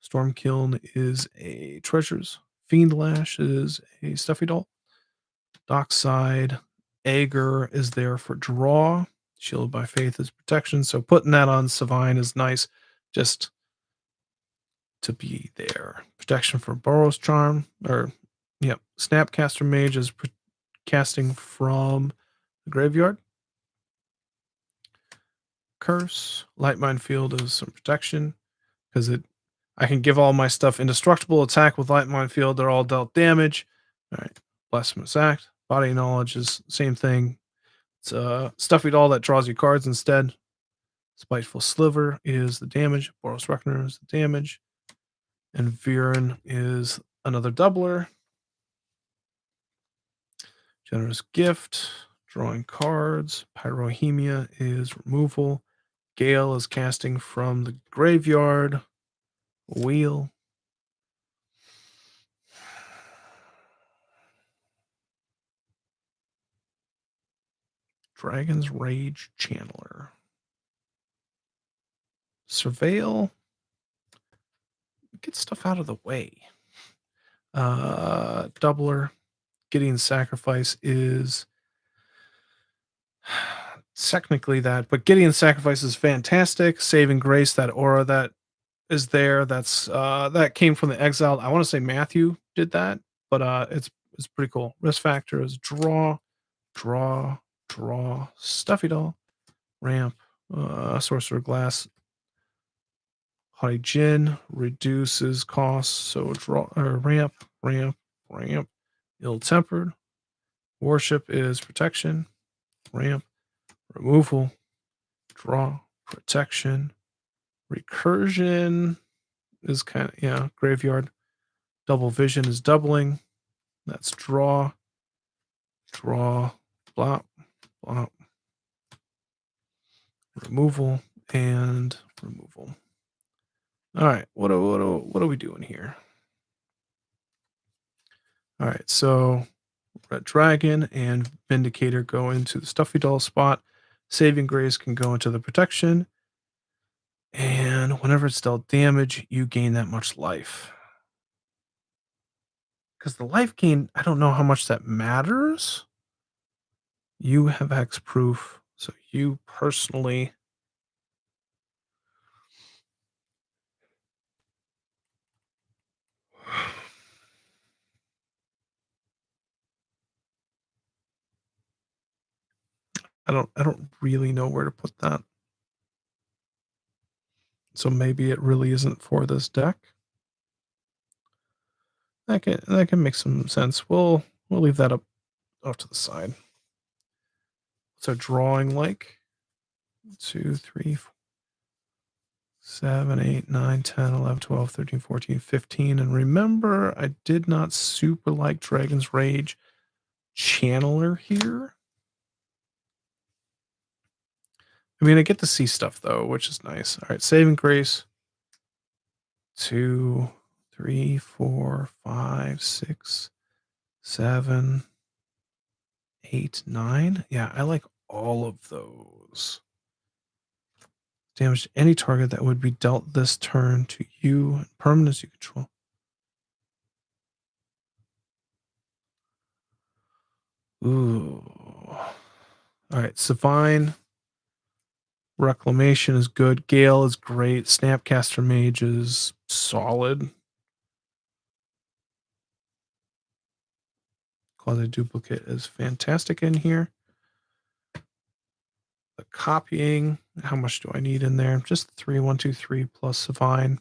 Stormkiln is a Treasures. Fiend Lash is a Stuffy Doll. Dockside, Ager is there for draw. Shielded by Faith is protection. So putting that on Savine is nice. Just to be there. Protection for Burrow's Charm, or Snapcaster Mage is casting from the graveyard. Curse, Light Mind Field is some protection because I can give all my stuff indestructible, attack with Light Mind Field, they're all dealt damage. All right, Blasphemous Act, Body Knowledge is same thing. It's a stuffy doll that draws you cards instead. Spiteful Sliver is the damage. Boros Reckoner is the damage. And Viren is another doubler. Generous Gift, drawing cards. Pyrohemia is removal. Gale is casting from the graveyard. Wheel. Dragon's Rage Channeler. Surveil. Get stuff out of the way. Doubler. Gideon's Sacrifice is technically that, but Gideon's Sacrifice is fantastic. Saving Grace, that aura that is there, that's that came from the Exiled. I want to say Matthew did that, but it's pretty cool. Risk factor is draw, Stuffy Doll, ramp, Sorcerer Glass, Haughty Jin reduces costs, so draw or ramp, Ill Tempered. Worship is protection, ramp, removal, draw, protection. Recursion is kind of, graveyard. Double Vision is doubling. That's draw, blop, removal, and removal. All right, what are we doing here? All right, so Red Dragon and Vindicator go into the Stuffy Doll spot. Saving Grace can go into the protection. And whenever it's dealt damage, you gain that much life. Because the life gain, I don't know how much that matters. You have hexproof, so you personally... I don't really know where to put that. So maybe it really isn't for this deck. That can make some sense. We'll leave that up off to the side. So drawing like 2, 3, 4, 7, 8, 9, 10, 11, 12, 13, 14, 15. And remember, I did not super like Dragon's Rage Channeler here. I mean, I get to see stuff though, which is nice. All right, Saving Grace. 2, 3, 4, 5, 6, 7, 8, 9. Yeah, I like all of those. Damage to any target that would be dealt this turn to you and permanents you control. Ooh. All right, Savine. Reclamation is good. Gale is great. Snapcaster Mage is solid. Quasi Duplicate is fantastic in here. The copying, how much do I need in there? Just 3, 1, 2, 3 plus Savine.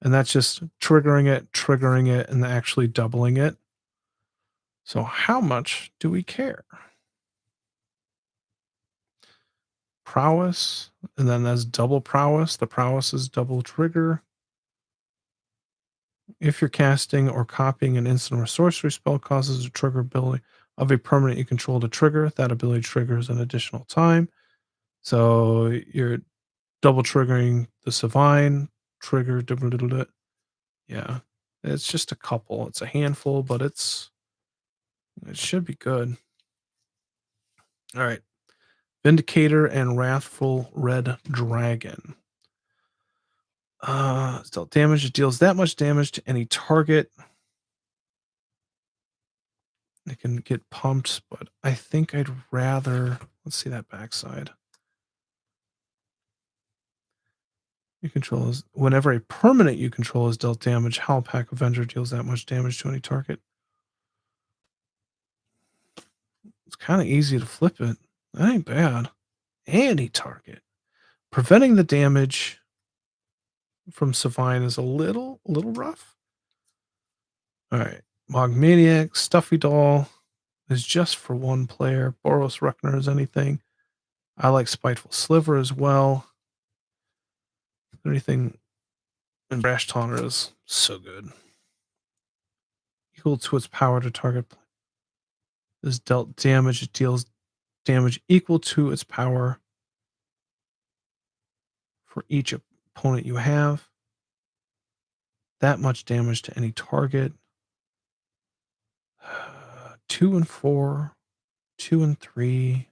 And that's just triggering it, and actually doubling it. So how much do we care? Prowess, and then that's double prowess. The prowess is double trigger. If you're casting or copying an instant or sorcery spell causes a trigger ability of a permanent you control to trigger, that ability triggers an additional time. So you're double triggering the Savine trigger. Yeah, it's just a couple. It's a handful, but it should be good. All right. Vindicator and Wrathful Red Dragon. It's dealt damage. It deals that much damage to any target. It can get pumped, but I think I'd rather... Let's see that backside. You control is... Whenever a permanent you control is dealt damage, Howlpack Avenger deals that much damage to any target. It's kind of easy to flip it. That ain't bad. Any target. Preventing the damage from Savine is a little rough. All right. Mogmaniac, Stuffy Doll is just for one player. Boros Ruckner is anything. I like Spiteful Sliver as well. Anything in Brash Taunter is so good. Equal to its power to target is dealt damage. It deals damage equal to its power for each opponent you have. That much damage to any target. 2 and 4, 2 and 3.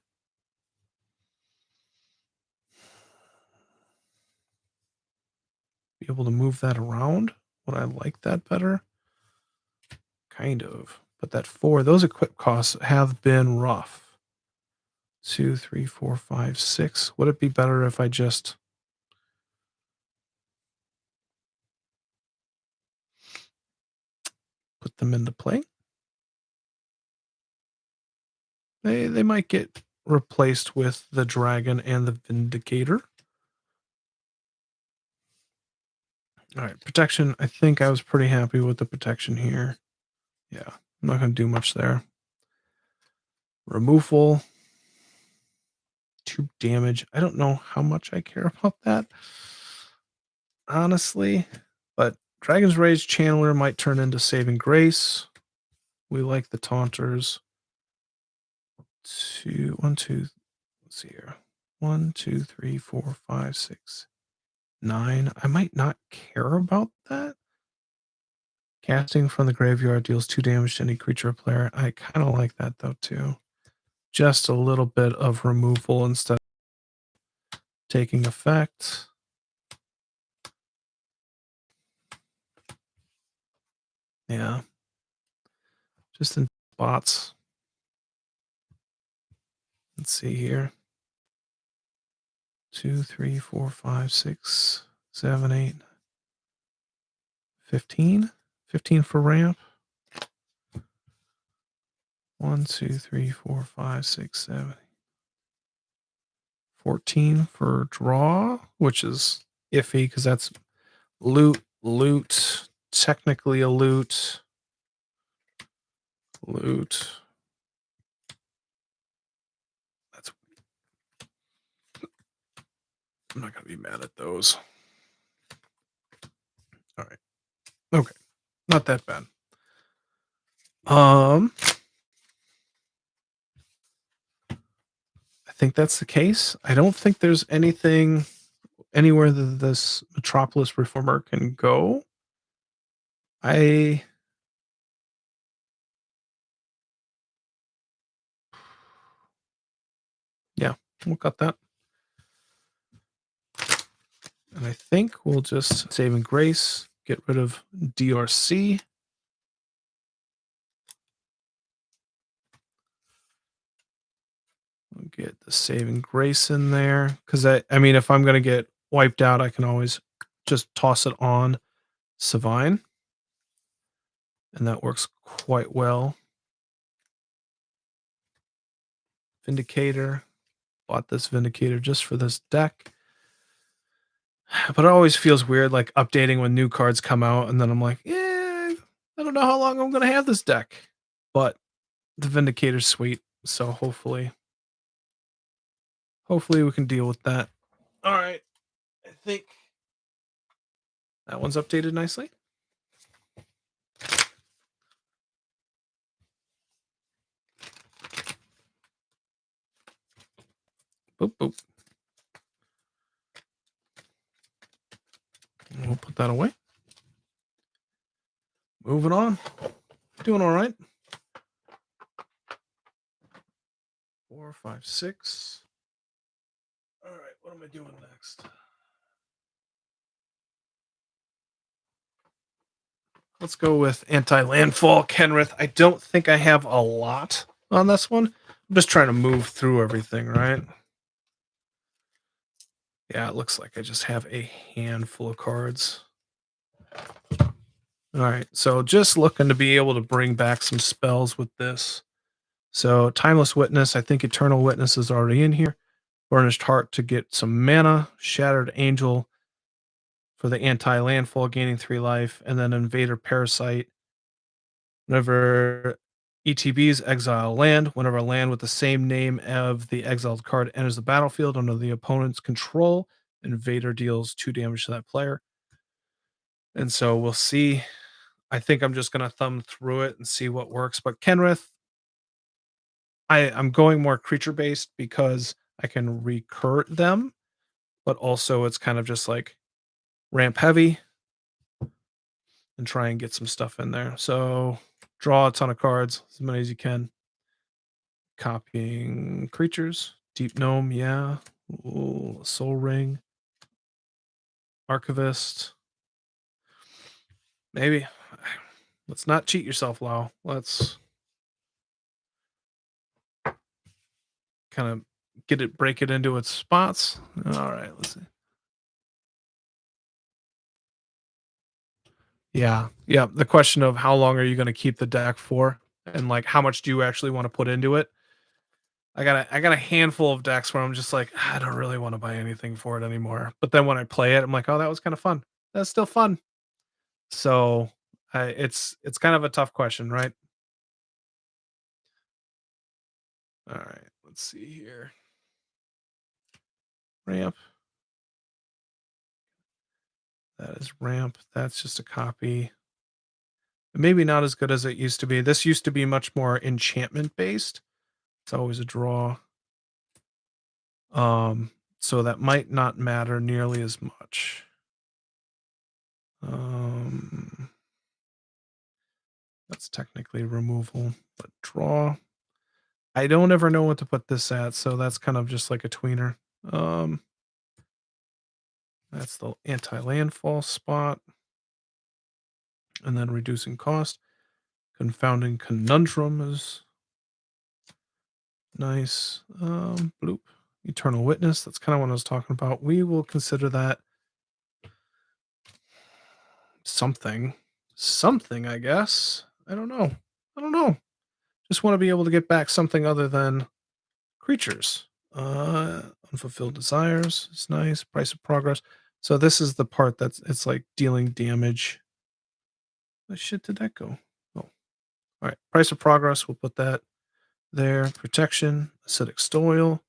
able to move that around. Would I like that better? Kind of. But that 4, those equip costs have been rough. 2, 3, 4, 5, 6. Would it be better if I just put them into play? They might get replaced with the dragon and the vindicator. All right, protection. I think I was pretty happy with the protection here. Yeah, I'm not going to do much there. Removal. 2 damage. I don't know how much I care about that, honestly. But Dragon's Rage Channeler might turn into Saving Grace. We like the Taunters. 2, 1, 2. Let's see here. 1, 2, 3, 4, 5, 6, 9. I might not care about that. Casting from the graveyard deals 2 damage to any creature or player. I kind of like that though too. Just a little bit of removal instead of taking effect. Yeah. Just in spots. Let's see here. 2, 3, 4, 5, 6, 7, 8, 15. 15 for ramp. 1, 2, 3, 4, 5, 6, 7. 14 for draw, which is iffy because that's loot, technically a loot. That's, I'm not going to be mad at those. All right. Okay. Not that bad. I think that's the case. I don't think there's anything anywhere that this Metropolis Reformer can go. Yeah, we'll cut that. And I think we'll just Saving Grace, get rid of DRC. We'll get the Saving Grace in there. Because I mean, if I'm going to get wiped out, I can always just toss it on Savine. And that works quite well. Vindicator. Bought this Vindicator just for this deck. But it always feels weird, like updating when new cards come out, and then I'm like, yeah, I don't know how long I'm gonna have this deck. But the Vindicator's sweet, so hopefully we can deal with that. All right, I think that one's updated nicely. Boop boop. We'll put that away. Moving on. Doing all right. 4, 5, 6. All right, what am I doing next? Let's go with Anti-Landfall, Kenrith. I don't think I have a lot on this one. I'm just trying to move through everything, right? Yeah, it looks like I just have a handful of cards. All right, so just looking to be able to bring back some spells with this. So Timeless Witness, I think Eternal Witness is already in here. Burnished Heart to get some mana. Shattered Angel for the anti-landfall, gaining 3 life. And then Invader Parasite. Whenever ETBs exile land, whenever a land with the same name of the exiled card enters the battlefield under the opponent's control, Invader deals 2 damage to that player. And so we'll see. I think I'm just going to thumb through it and see what works. But Kenrith, I'm going more creature based because I can recur them, but also it's kind of just like ramp heavy and try and get some stuff in there. So draw a ton of cards, as many as you can. Copying creatures. Deep Gnome, yeah. Ooh, Soul Ring. Archivist. Maybe. Let's not cheat yourself, Lau. Let's kind of break it into its spots. All right, let's see. Yeah. Yeah. The question of how long are you going to keep the deck for, and like how much do you actually want to put into it? I got a handful of decks where I'm just like, I don't really want to buy anything for it anymore. But then when I play it, I'm like, oh, that was kind of fun. That's still fun. So it's kind of a tough question, right? All right, let's see here. Ramp. That is ramp. That's just a copy. Maybe not as good as it used to be. This used to be much more enchantment based. It's always a draw. So that might not matter nearly as much. That's technically removal, but draw. I don't ever know what to put this at, so that's kind of just like a tweener. That's the anti-landfall spot. And then reducing cost. Confounding conundrum is nice. Bloop. Eternal witness. That's kind of what I was talking about. We will consider that something. Something, I guess. I don't know. Just want to be able to get back something other than creatures. Unfulfilled desires is nice. Price of progress. So this is the part that's it's like dealing damage. What shit did that go? Oh, all right. Price of progress. We'll put that there. Protection. Acidic soil.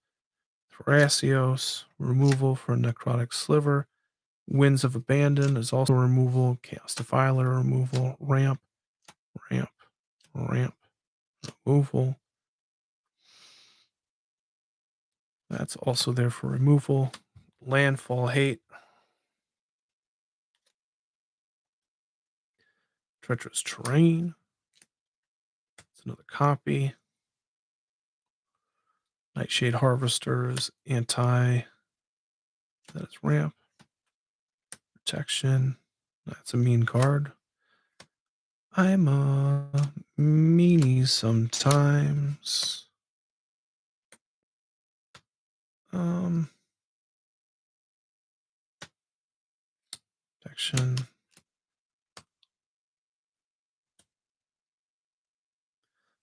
Thrasios. Removal for necrotic sliver. Winds of abandon is also removal. Chaos defiler removal. Ramp. Ramp. Ramp. Removal. That's also there for removal. Landfall hate. Treacherous terrain. It's another copy. Nightshade Harvesters, anti. That is ramp. Protection. That's a mean card. I'm a meanie sometimes. Protection.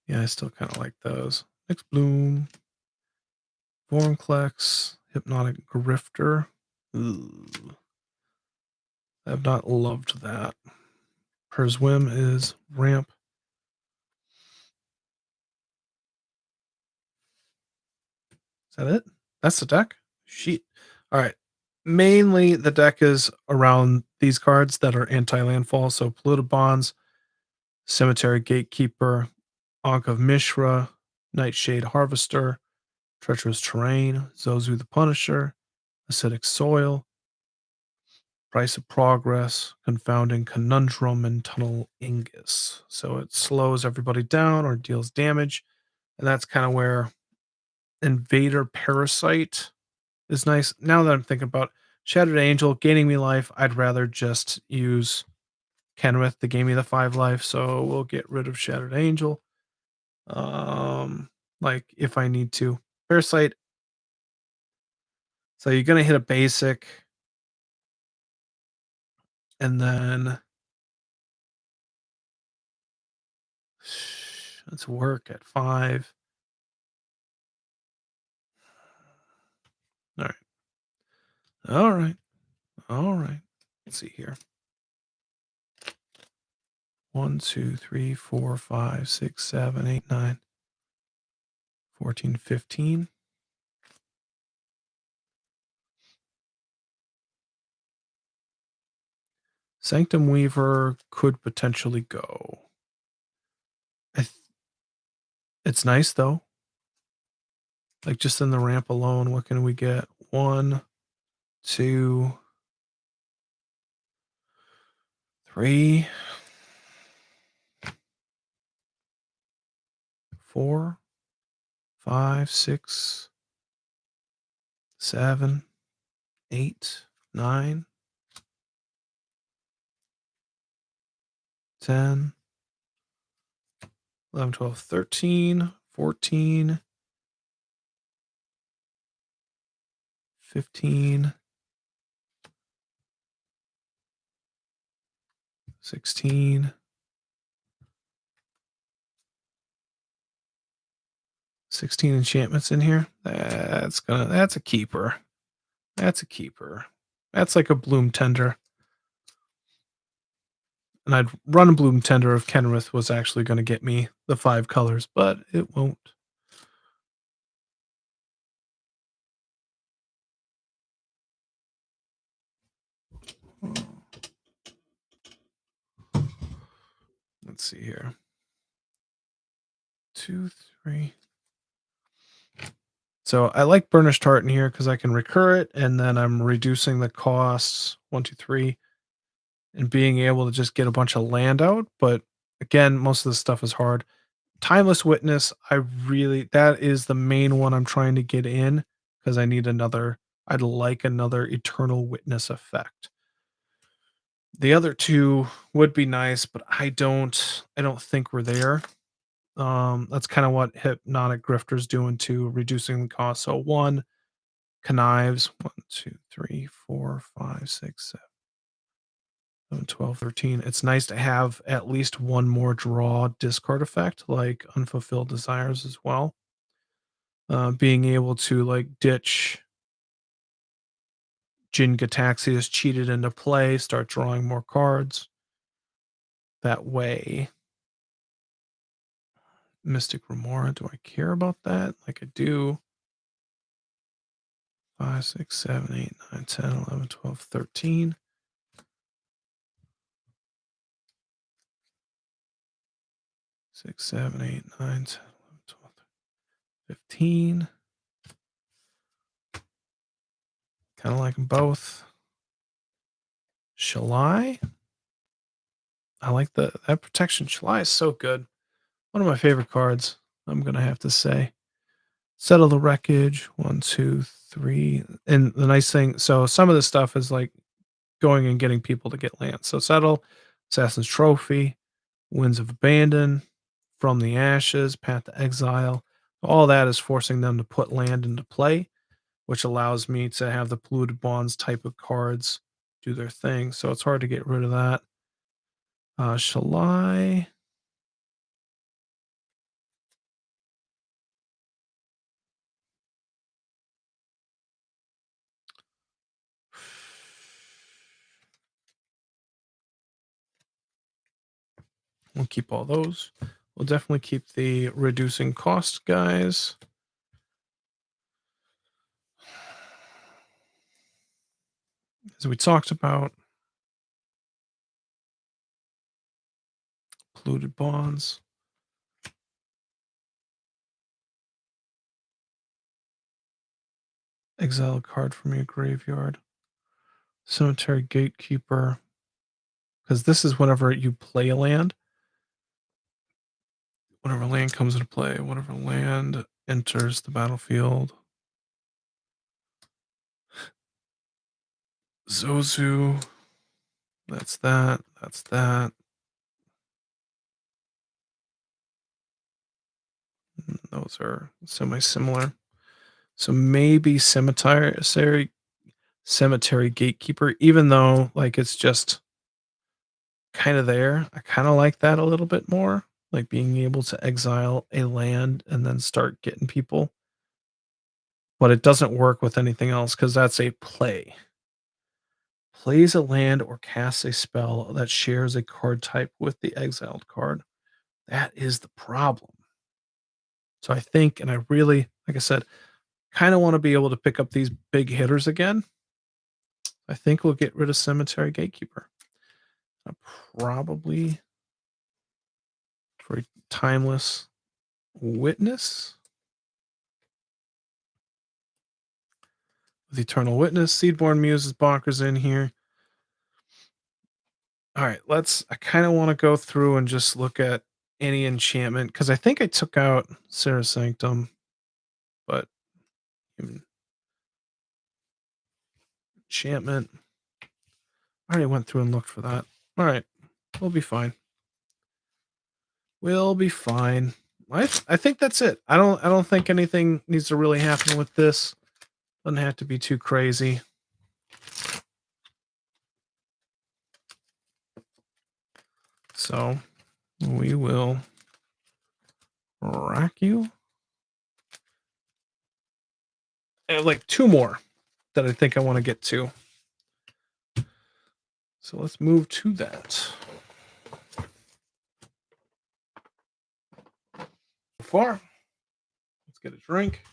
Yeah, I still kind of like those. Next Bloom. Vornclex. Hypnotic Grifter. Ooh. I have not loved that. Her's Whim is ramp. Is that it? That's the deck? Sheet. All right. Mainly the deck is around these cards that are anti-landfall. So Polluted Bonds, Cemetery Gatekeeper, Ankh of Mishra, Nightshade Harvester, Treacherous Terrain, Zozu the Punisher, Acidic Soil, Price of Progress, Confounding Conundrum, and Tunnel Ingus. So it slows everybody down or deals damage. And that's kind of where Invader Parasite is nice. Now that I'm thinking about Shattered Angel gaining me life, I'd rather just use Kenrith to gain me the 5 life. So we'll get rid of Shattered Angel. Like if I need to. Parasite. So you're gonna hit a basic. And then let's work at 5. All right. All right. All right. Let's see here. 1, 2, 3, 4, 5, 6, 7, 8, 9, 14, 15. Sanctum Weaver could potentially go. It's nice though. Like just in the ramp alone, what can we get? 1, 2, 3, 4, 5, 6, 7, 8, 9. 10, 11, 12, 13, 14, 15, 16, 16 enchantments in here. That's a keeper. That's a keeper. That's like a bloom tender. And I'd run a bloom tender if Kenrith was actually going to get me the 5 colors, but it won't. Let's see here. 2, 3. So I like Burnished Heart in here because I can recur it, and then I'm reducing the costs 1, 2, 3, and being able to just get a bunch of land out. But again, most of this stuff is hard. Timeless Witness, that is the main one I'm trying to get in because I'd like another Eternal Witness effect. The other two would be nice, but I don't think we're there. That's kind of what Hypnotic Grifter's doing too, reducing the cost. So 1, Connives, 1, 2, 3, 4, 5, 6, 7, 12, 13. It's nice to have at least one more draw discard effect, like Unfulfilled Desires as well. Being able to like ditch Jin Gataxias, cheated into play, start drawing more cards. That way. Mystic Remora, do I care about that? Like I do. 5, 6, 7, 8, 9, 10, 11, 12, 13. 6, 7, 8, 9, 10, 11, 12, 15. Kind of like them both. Shalai. I like that protection. Shalai is so good. One of my favorite cards, I'm going to have to say. Settle the Wreckage. 1, 2, 3. And the nice thing, so some of this stuff is like going and getting people to get land. So Settle, Assassin's Trophy, Winds of Abandon, From the Ashes, Path to Exile. All that is forcing them to put land into play, which allows me to have the Polluted Bonds type of cards do their thing. So it's hard to get rid of that. Shall I? We'll keep all those. We'll definitely keep the reducing cost guys. As we talked about, Polluted Bonds. Exile a card from your graveyard. Cemetery Gatekeeper. Because this is whenever you play a land. Whenever land comes into play, whenever land enters the battlefield. Zozu. That's that. That's that. Those are semi-similar. So maybe Cemetery Gatekeeper, even though like it's just kind of there. I kind of like that a little bit more. Like being able to exile a land and then start getting people. But it doesn't work with anything else because that's a play. Plays a land or casts a spell that shares a card type with the exiled card. That is the problem. So I think, and I really, like I said, kind of want to be able to pick up these big hitters again. I think we'll get rid of Cemetery Gatekeeper. Probably for a Timeless Witness. With Eternal Witness, Seedborn Muse is bonkers in here. All right, I kind of want to go through and just look at any enchantment because I think I took out Sarah Sanctum, but enchantment. I already went through and looked for that. All right, we'll be fine. We'll be fine. I think that's it. I don't think anything needs to really happen with this. Doesn't have to be too crazy. So we will rack you. I have like 2 more that I think I want to get to. So let's move to that. Far. Let's get a drink.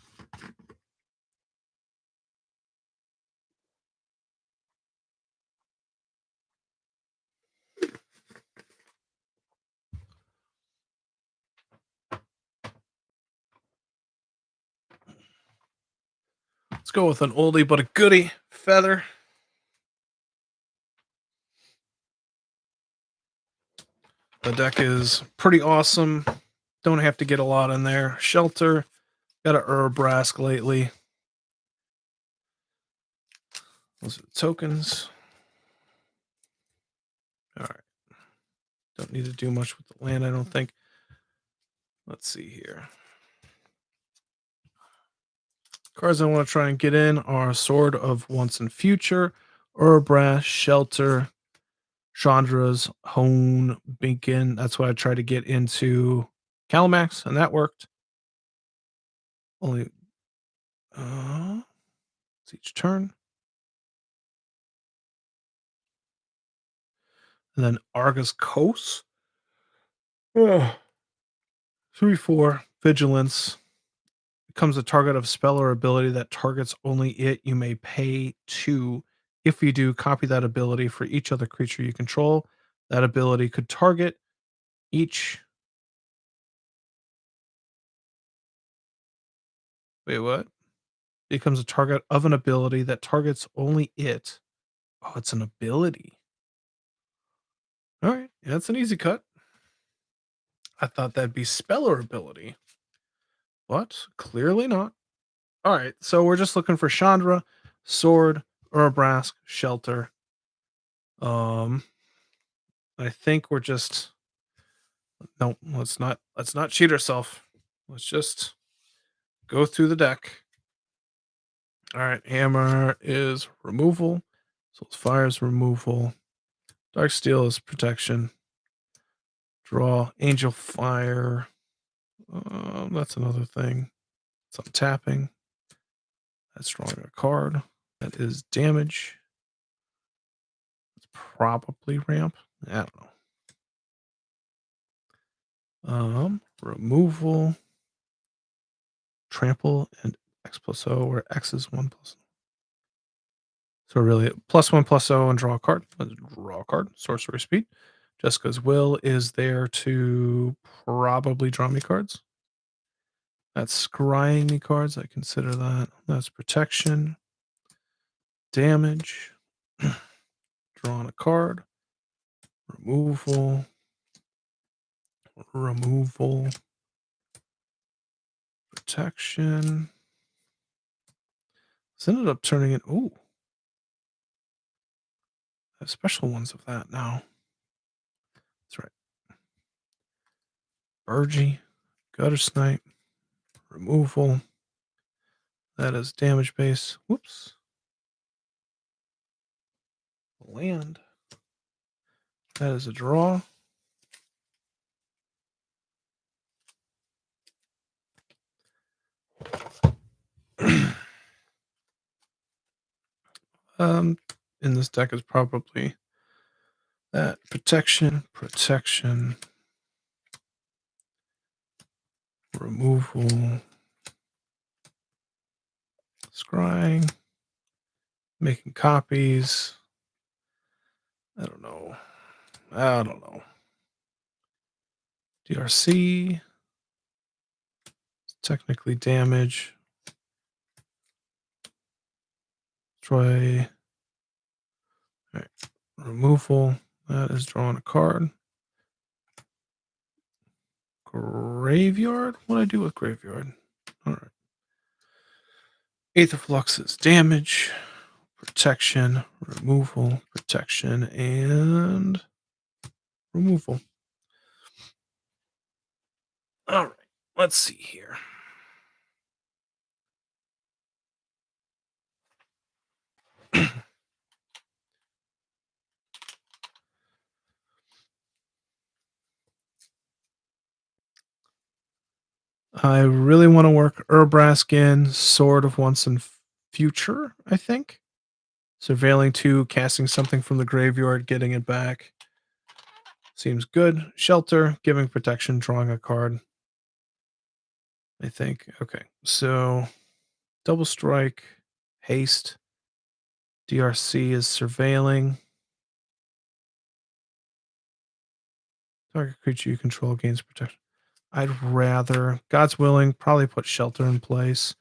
Let's go with an oldie but a goodie, Feather. The deck is pretty awesome. Don't have to get a lot in there. Shelter. Got a Brask lately. Those are the tokens. All right. Don't need to do much with the land, I don't think. Let's see here. Cards I want to try and get in are Sword of Once and Future, Brass, Shelter, Chandra's Hone Beacon. That's what I tried to get into Calamax, and that worked. Only it's each turn. And then Argus Coast. 3/4 Vigilance. Becomes a target of spell or ability that targets only it. You may pay 2. If you do, copy that ability for each other creature you control. That ability could target each. Wait, what? Becomes a target of an ability that targets only it. Oh, it's an ability. All right. Yeah, that's an easy cut. I thought that'd be spell or ability. But clearly not. All right. So we're just looking for Chandra, Sword, Brask, Shelter. I think we're just no, let's not cheat ourselves. Let's just go through the deck. All right, hammer is removal. So fire is removal. Dark steel is protection. Draw angel fire. That's another thing. It's untapping. That's drawing a card. That is damage. It's probably ramp. I don't know. Removal, trample, and X+0, where X is 1+. So really, +1/+0 and draw a card. Draw a card. Sorcery speed. Jessica's will is there to probably draw me cards. That's scrying me cards. I consider that. That's protection. Damage. Drawing a card. Removal. Removal. Protection. This ended up turning it. Ooh. I have special ones of that now. That's right. Burgy. Gutter Snipe. Removal. That is damage base. Whoops. Land. That is a draw. In this deck is probably that protection, removal, scrying, making copies. I don't know. DRC, technically damage. Try. All right. Removal. That is drawing a card. Graveyard? What do I do with graveyard? All right. Aether Flux is damage, protection, removal, protection, and removal. All right, let's see here. I really want to work Urbrask in Sword of Once and Future, I think. Surveilling 2, casting something from the graveyard, getting it back. Seems good. Shelter, giving protection, drawing a card. I think. Okay. So double strike, haste. DRC is surveilling. Target creature you control gains protection. I'd rather, God's willing, probably put shelter in place.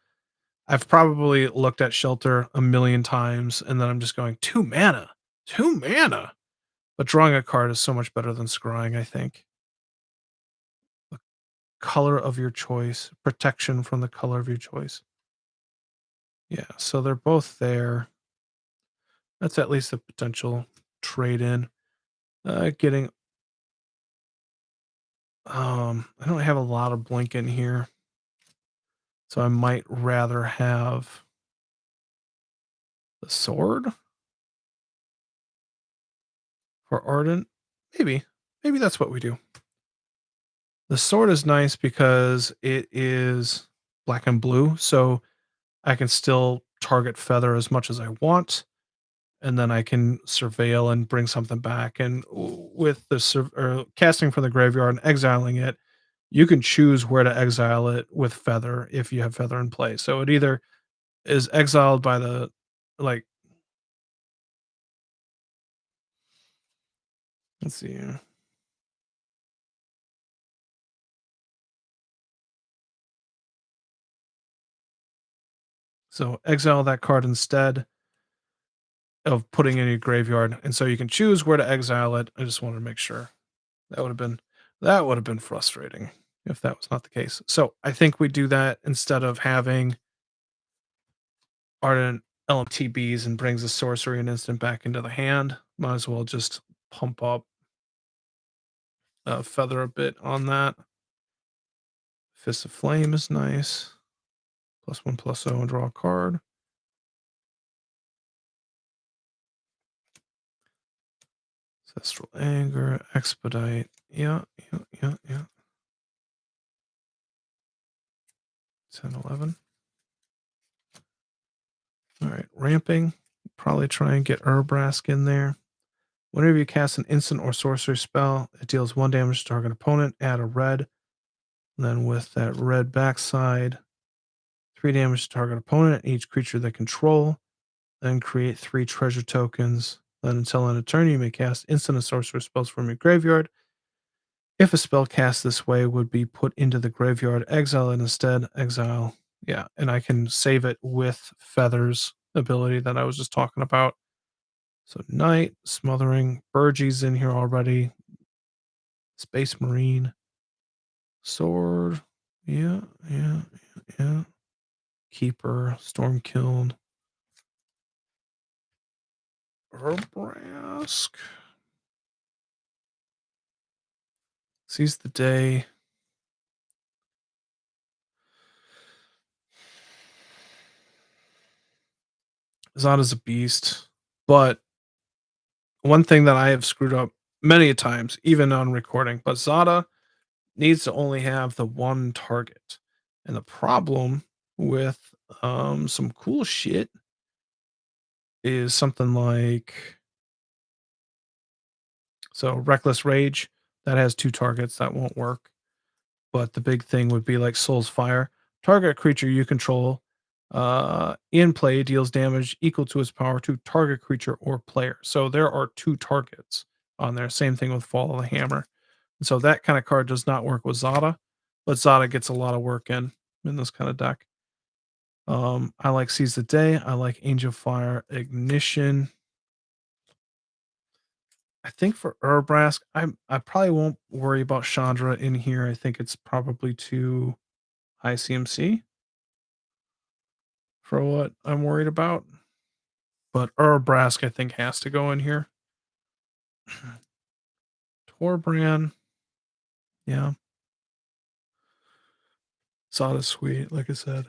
I've probably looked at shelter a million times and then I'm just going, 2 mana. 2 mana. But drawing a card is so much better than scrying, I think. The color of your choice, protection from the color of your choice. Yeah, so they're both there. That's at least a potential trade in. Getting I don't have a lot of blink in here. So I might rather have the sword for Ardent. Maybe. Maybe that's what we do. The sword is nice because it is black and blue, so I can still target feather as much as I want, and then I can surveil and bring something back. And with the casting from the graveyard and exiling it, you can choose where to exile it with feather if you have feather in play. So it either is exiled by the like. Let's see. So exile that card instead of putting it in your graveyard, and so you can choose where to exile it. I just wanted to make sure. That would have been frustrating if that was not the case. So I think we do that instead of having Ardent LMTBs and brings a sorcery and instant back into the hand. Might as well just pump up feather a bit on that. Fist of Flame is nice. +1/+0 and draw a card. Ancestral Anger, Expedite. Yeah. 10, 11. All right, ramping. Probably try and get Urbrask in there. Whenever you cast an instant or sorcery spell, it deals 1 damage to target opponent. Add a red. And then with that red backside, 3 damage to target opponent. Each creature they control. Then create 3 treasure tokens. Then until end of turn, you may cast instant and sorcery spells from your graveyard. If a spell cast this way would be put into the graveyard, exile it instead. Exile. Yeah, and I can save it with Feather's ability that I was just talking about. So Knight, Smothering, Burgie's in here already. Space Marine, Sword. Yeah. Keeper, Stormkiln, Urbrask. Seize the Day. Zada's a beast. But one thing that I have screwed up many a times, even on recording, but Zada needs to only have the one target. And the problem with some cool shit is something like Reckless Rage that has 2 targets that won't work. But the big thing would be like Soul's Fire. Target creature you control in play deals damage equal to its power to target creature or player. So there are 2 targets on there. Same thing with Fall of the Hammer. And so that kind of card does not work with Zada, but Zada gets a lot of work in this kind of deck. I like Seize the Day. I like Angel Fire Ignition. I think for Urbrask, I probably won't worry about Chandra in here. I think it's probably too high CMC for what I'm worried about. But Urbrask, I think, has to go in here. Torbran, yeah. Soda's sweet, like I said.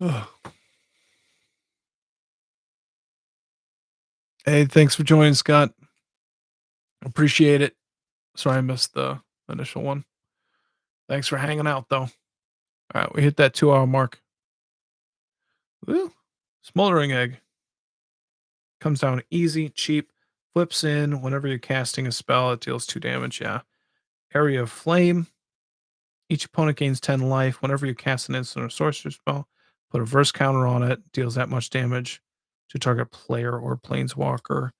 Ugh. Hey, thanks for joining, Scott. Appreciate it. Sorry I missed the initial one. Thanks for hanging out, though. All right, we hit that 2-hour mark. Woo. Smoldering egg. Comes down easy, cheap, flips in whenever you're casting a spell. It deals 2 damage, yeah. Area of Flame. Each opponent gains 10 life. Whenever you cast an instant or sorcery spell, put a verse counter on it. Deals that much damage to target player or planeswalker.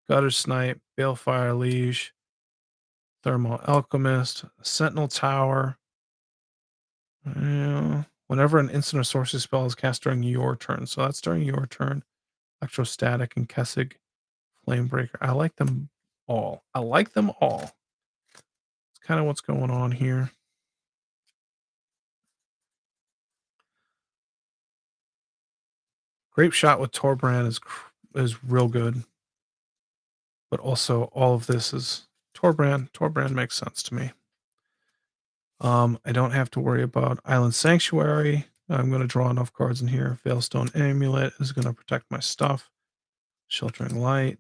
Gutter Snipe, Balefire Liege, Thermal Alchemist, Sentinel Tower. Whenever an instant or sorcery spell is cast during your turn. So that's during your turn. Electrostatic and Kessig. Flamebreaker. I like them all. I like them all. It's kind of what's going on here. Grape Shot with Torbrand is real good. But also all of this is Torbrand. Torbrand makes sense to me. I don't have to worry about Island Sanctuary. I'm going to draw enough cards in here. Veilstone Amulet is going to protect my stuff. Sheltering Light.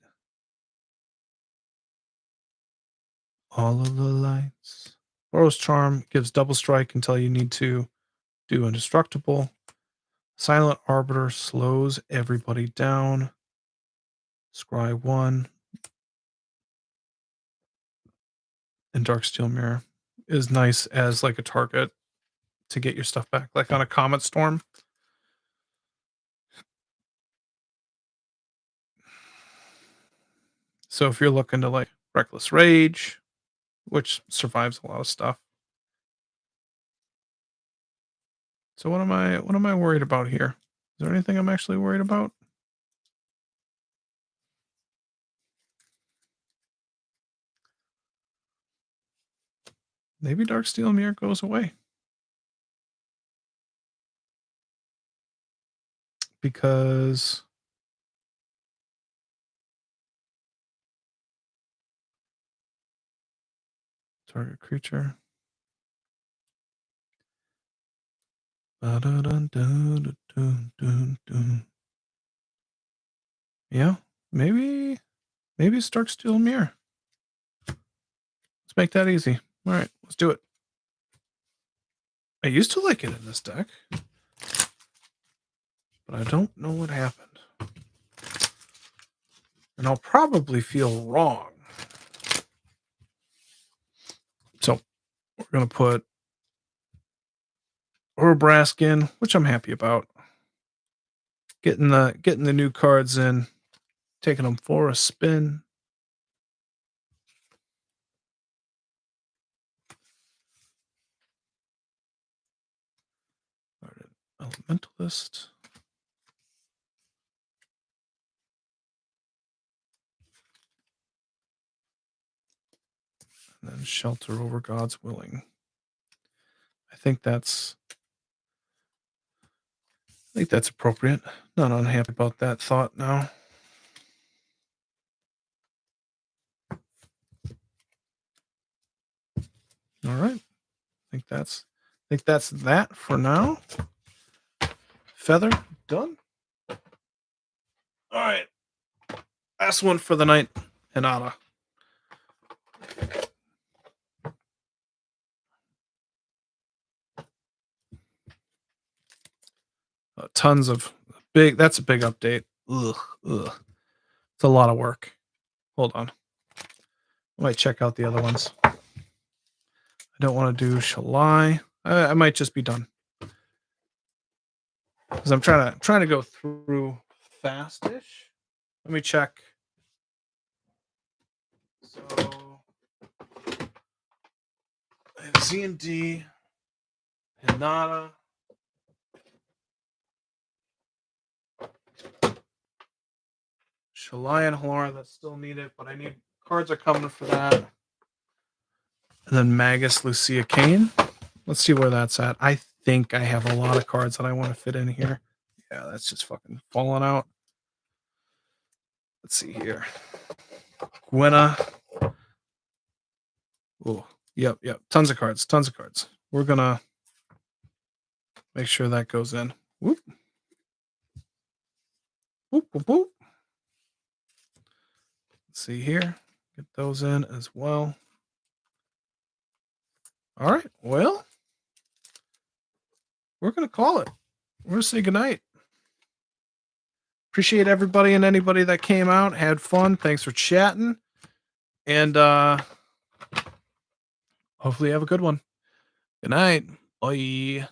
All of the lights. Boros Charm gives double strike until you need to do Indestructible. Silent Arbiter slows everybody down. Scry 1. And Darksteel Mirror is nice as like a target to get your stuff back, like on a Comet Storm. So if you're looking to like Reckless Rage, which survives a lot of stuff. So what am I worried about here? Is there anything I'm actually worried about? Maybe Darksteel Mirror goes away. Because target creature. Yeah, maybe it's Darksteel Mirror. Let's make that easy. All right, let's do it. I used to like it in this deck, but I don't know what happened. And I'll probably feel wrong. So we're going to put Urabrask in, which I'm happy about. Getting the new cards in, taking them for a spin. Elementalist. And then Shelter Over God's Willing. I think that's appropriate. Not unhappy about that thought now. All right. I think that's that for now. Feather done. All right. Last one for the night. Hinata. Tons of big. That's a big update. Ugh. It's a lot of work. Hold on. I might check out the other ones. I don't want to do Shalai. I might just be done because I'm trying to go through fast-ish. Let me check. So I have Z&D, Hinata. Shalai and Halara that still need it, but I need cards are coming for that. And then Magus, Lucia Kane. Let's see where that's at. I think I have a lot of cards that I want to fit in here. Yeah, that's just fucking falling out. Let's see here. Gwenna. Oh, yep. Tons of cards. we're gonna make sure that goes in. Whoop. Whoop, whoop, whoop. Let's see here. Get those in as well. All right. Well, we're gonna call it. We're gonna say goodnight. Appreciate everybody and anybody that came out, had fun. Thanks for chatting. And hopefully you have a good one. Good night. Bye.